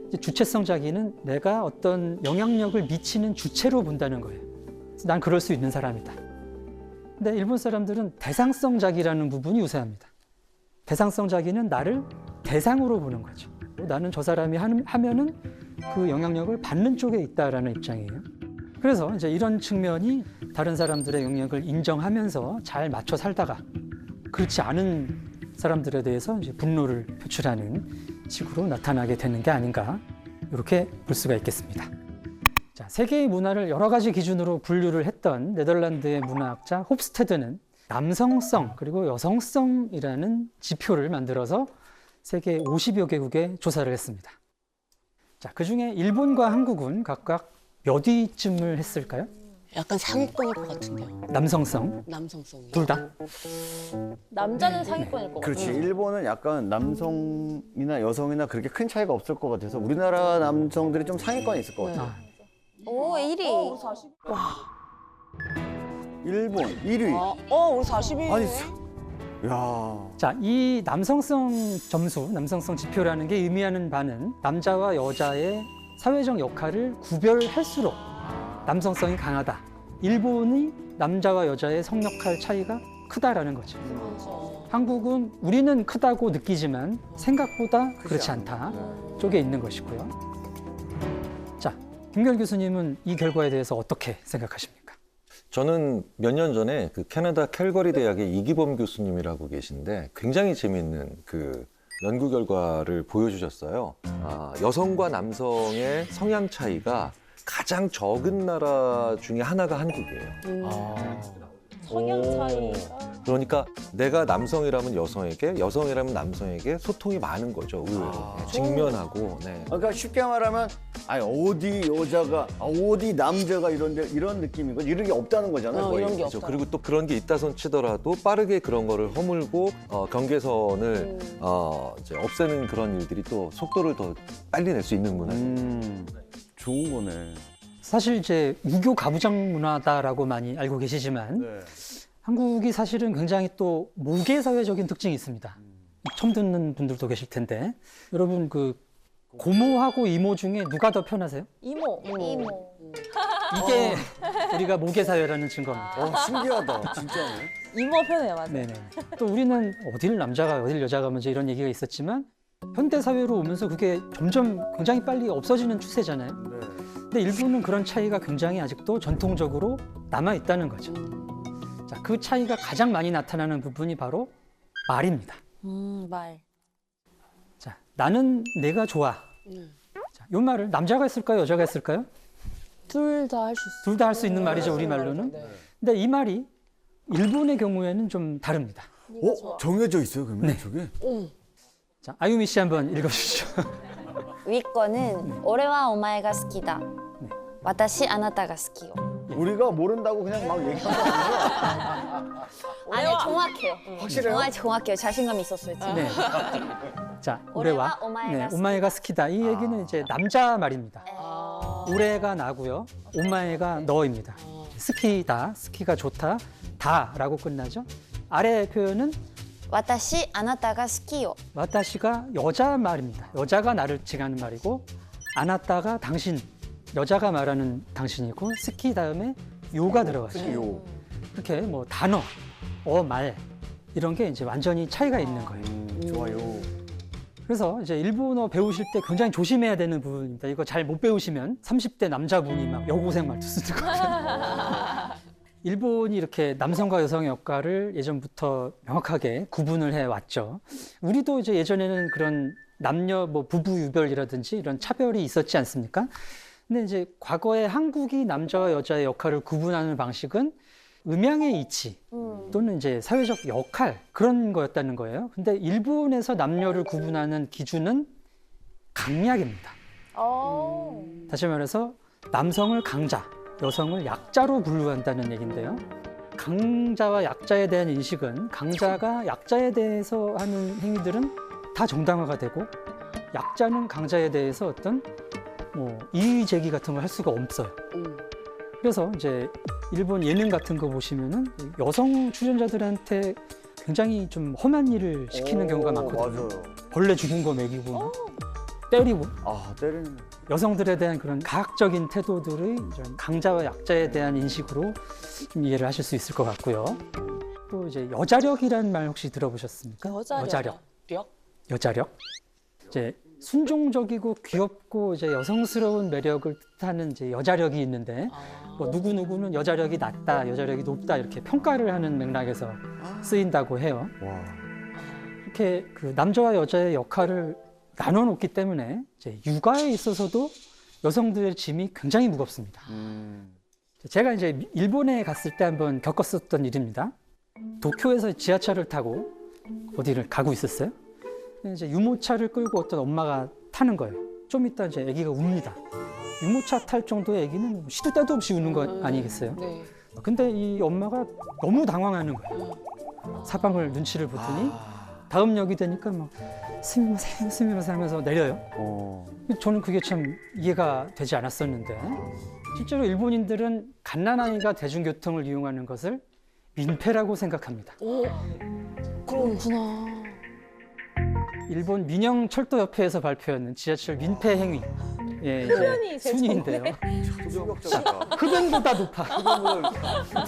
이제 주체성 자기는 내가 어떤 영향력을 미치는 주체로 본다는 거예요. 그래서 난 그럴 수 있는 사람이다. 근데 일본 사람들은 대상성 자기라는 부분이 우세합니다. 대상성 자기는 나를 대상으로 보는 거죠. 나는 저 사람이 하면은 그 영향력을 받는 쪽에 있다라는 입장이에요. 그래서 이제 이런 측면이 다른 사람들의 영향력을 인정하면서 잘 맞춰 살다가 그렇지 않은 사람들에 대해서 이제 분노를 표출하는 식으로 나타나게 되는 게 아닌가 이렇게 볼 수가 있겠습니다. 자, 세계의 문화를 여러 가지 기준으로 분류를 했던 네덜란드의 문화학자 홉스테드는 남성성 그리고 여성성이라는 지표를 만들어서 세계 50여 개국에 조사를 했습니다. 자, 그중에 일본과 한국은 각각 몇 위쯤을 했을까요? 약간 상위권일 것 같은데요. 남성성 남성성이. 둘 다? 남자는 상위권일 것 그렇지. 같아요. 일본은 약간 남성이나 여성이나 그렇게 큰 차이가 없을 것 같아서 우리나라 남성들이 좀 상위권에 있을 것 같아요. 오, 1위. 일본 1위. 우리 40위. 아니, 야. 자, 이 남성성 점수, 남성성 지표라는 게 의미하는 바는 남자와 여자의 사회적 역할을 구별할수록 남성성이 강하다. 일본이 남자와 여자의 성역할 차이가 크다라는 거죠. 한국은 우리는 크다고 느끼지만 생각보다 그렇지 않다 쪽에 있는 것이고요. 자, 김결 교수님은 이 결과에 대해서 어떻게 생각하십니까? 저는 몇 년 전에 그 캐나다 캘거리 대학의 이기범 교수님이라고 계신데 굉장히 재미있는 그 연구 결과를 보여주셨어요. 여성과 남성의 성향 차이가 가장 적은 나라 중에 하나가 한국이에요. 성향 차이. 그러니까 내가 남성이라면 여성에게, 여성이라면 남성에게 소통이 많은 거죠, 의외로. 직면하고. 네. 그러니까 쉽게 말하면 아니 어디 여자가 어디 남자가 이런 느낌인 거지 이런 게 없다는 거잖아요. 거의. 이런 게 그렇죠. 없다. 그리고 또 그런 게 있다 손 치더라도 빠르게 그런 거를 허물고 경계선을 이제 없애는 그런 일들이 또 속도를 더 빨리 낼 수 있는 문화죠. 좋은 거네. 사실 이제 우교 가부장 문화다라고 많이 알고 계시지만 네. 한국이 사실은 굉장히 또 모계 사회적인 특징이 있습니다. 처음 듣는 분들도 계실 텐데 여러분 그 고모하고 이모 중에 누가 더 편하세요? 이모. 이모. 이게 우리가 모계 사회라는 증거입니다. 신기하다. 진짜네. 이모 편해요, 맞아요. 네네. 또 우리는 어딜 남자가 어딜 여자가 먼저 이런 얘기가 있었지만 현대 사회로 오면서 그게 점점 굉장히 빨리 없어지는 추세잖아요. 네. 근데 일본은 그런 차이가 굉장히 아직도 전통적으로 남아 있다는 거죠. 자, 그 차이가 가장 많이 나타나는 부분이 바로 말입니다. 말. 자, 나는 내가 좋아. 자, 이 말을 남자가 했을까요, 여자가 했을까요? 둘 다 할 수 있어요. 둘 다 할 수 있는 말이죠, 우리 말로는. 근데 이 말이 일본의 경우에는 좀 다릅니다. 정해져 있어요, 그러면 네. 저게? 자, 아유미 씨 한번 읽어주시죠. 위 거는 오레와 오마에가 스키다. 와타시 아나타가 스키요. 우리가 모른다고 그냥 막 얘기한 거 아니죠? 아니요, 정확해요. 확실해요? 정확해요. 자신감 있었어요, 지금. 네. 자, 오레와 오레와 오마에가 스키다. 오마에가 스키다. 이 얘기는 이제 남자 말입니다. 오레가 나고요. 오마에가 너입니다. 스키다, 스키가 좋다, 다라고 끝나죠. 아래 표현은 와타시 아나타가 스키요. 와타시가 여자 말입니다. 여자가 나를 칭하는 말이고 아나타가 당신, 여자가 말하는 당신이고 스키 다음에 요가 들어가죠. 요. 이렇게 뭐 단어, 말 이런 게 이제 완전히 차이가 있는 거예요. 좋아요. 그래서 이제 일본어 배우실 때 굉장히 조심해야 되는 부분입니다. 이거 잘 못 배우시면 30대 남자분이 막 여고생 말투 쓰는 거예요. 일본이 이렇게 남성과 여성의 역할을 예전부터 명확하게 구분을 해 왔죠. 우리도 이제 예전에는 그런 남녀 뭐 부부 유별이라든지 이런 차별이 있었지 않습니까? 근데 이제 과거에 한국이 남자와 여자의 역할을 구분하는 방식은 음양의 이치 또는 이제 사회적 역할 그런 거였다는 거예요. 근데 일본에서 남녀를 구분하는 기준은 강약입니다. 다시 말해서 남성을 강자, 여성을 약자로 분류한다는 얘기인데요. 강자와 약자에 대한 인식은 강자가 약자에 대해서 하는 행위들은 다 정당화가 되고 약자는 강자에 대해서 어떤 뭐 이의 제기 같은 걸 할 수가 없어요. 그래서 이제 일본 예능 같은 거 보시면은 여성 출연자들한테 굉장히 좀 험한 일을 시키는 경우가 많거든요. 맞아요. 벌레 죽은 거 먹이고 때리고 아, 때리는. 여성들에 대한 그런 가학적인 태도들의 좀 강자와 약자에 대한 인식으로 좀 이해를 하실 수 있을 것 같고요. 또 이제 여자력이라는 말 혹시 들어보셨습니까? 여자력. 여자력. 이제 순종적이고 귀엽고 이제 여성스러운 매력을 뜻하는 이제 여자력이 있는데 뭐 누구누구는 여자력이 낮다, 여자력이 높다 이렇게 평가를 하는 맥락에서 쓰인다고 해요. 와. 이렇게 그 남자와 여자의 역할을 나눠 놓기 때문에 이제 육아에 있어서도 여성들의 짐이 굉장히 무겁습니다. 제가 이제 일본에 갔을 때 한번 겪었었던 일입니다. 도쿄에서 지하철을 타고 어디를 가고 있었어요. 이제 유모차를 끌고 어떤 엄마가 타는 거예요. 좀 있다 이제 아기가 웁니다. 유모차 탈 정도의 아기는 시도 때도 없이 우는 거 아니겠어요? 네. 근데 이 엄마가 너무 당황하는 거예요. 사방을 눈치를 보더니 다음 역이 되니까 막 스미마셍 하면서 내려요. 저는 그게 참 이해가 되지 않았었는데 실제로 일본인들은 갓난아이가 대중교통을 이용하는 것을 민폐라고 생각합니다. 그렇구나. 일본 민영철도협회에서 발표하는 지하철 민폐 행위 표현이 제일 순위인데요. 충격적이다. 흡연보다 높아.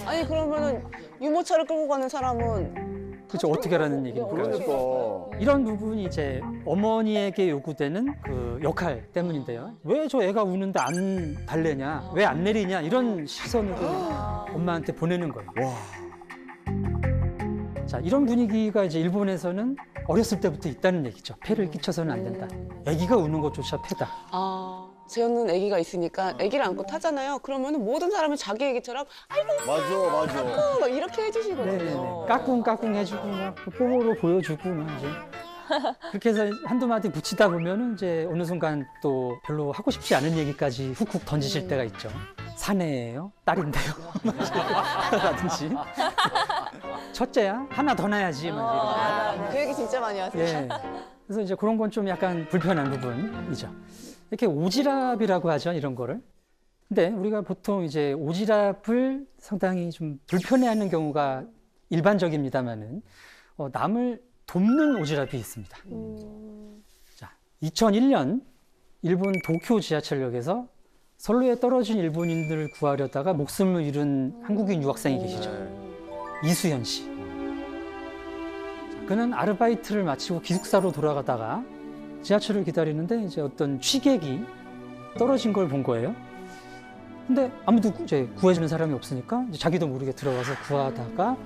아니 그러면은 유모차를 끌고 가는 사람은 그죠? 어떻게 하라는 얘기입니까? 그러니까. 이런 부분이 이제 어머니에게 요구되는 그 역할 때문인데요. 왜 저 애가 우는데 안 달래냐? 왜 안 내리냐? 이런 시선으로 엄마한테 보내는 거예요. 와. 자, 이런 분위기가 이제 일본에서는 어렸을 때부터 있다는 얘기죠. 폐를 끼쳐서는 안 된다. 아기가 우는 것조차 폐다. 재현은 아기가 있으니까 아기를 안고 타잖아요. 그러면은 모든 사람은 자기 아기처럼 맞아. 막 이렇게 해주시거든요. 네네네. 까꿍까꿍 해주고 막 뽀뽀로 보여주고 막 이제 그렇게 해서 한두 마디 붙이다 보면은 이제 어느 순간 또 별로 하고 싶지 않은 얘기까지 훅훅 던지실 때가 있죠. 사내예요? 딸인데요? 라든지 첫째야? 하나 더 낳아야지 막 이런. 그 얘기 진짜 많이 하세요. 예. 그래서 이제 그런 건 좀 약간 불편한 부분이죠. 이렇게 오지랖이라고 하죠, 이런 거를. 근데 우리가 보통 이제 오지랖을 상당히 좀 불편해하는 경우가 일반적입니다만은 남을 돕는 오지랖이 있습니다. 자, 2001년 일본 도쿄 지하철역에서 선로에 떨어진 일본인들을 구하려다가 목숨을 잃은 한국인 유학생이 계시죠. 이수연 씨. 자, 그는 아르바이트를 마치고 기숙사로 돌아가다가 지하철을 기다리는데 이제 어떤 취객이 떨어진 걸 본 거예요. 근데 아무도 이제 구해주는 사람이 없으니까 이제 자기도 모르게 들어가서 구하다가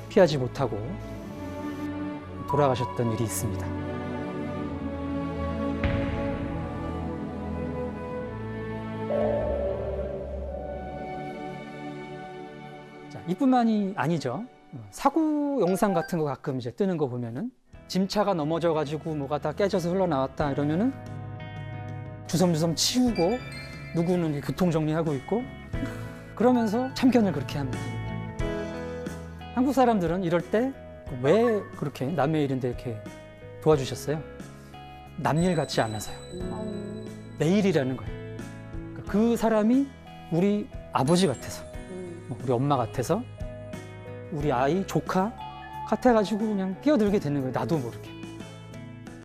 피하지 못하고 돌아가셨던 일이 있습니다. 자, 이뿐만이 아니죠. 사고 영상 같은 거 가끔 이제 뜨는 거 보면은 짐차가 넘어져가지고 뭐가 다 깨져서 흘러나왔다 이러면은 주섬주섬 치우고 누구는 교통 정리하고 있고 그러면서 참견을 그렇게 합니다. 한국 사람들은 이럴 때 왜 그렇게 남의 일인데 이렇게 도와주셨어요? 남일 같지 않아서요. 내 일이라는 거예요. 그러니까 그 사람이 우리 아버지 같아서, 우리 엄마 같아서, 우리 아이, 조카 같아가지고 그냥 끼어들게 되는 거예요. 나도 모르게.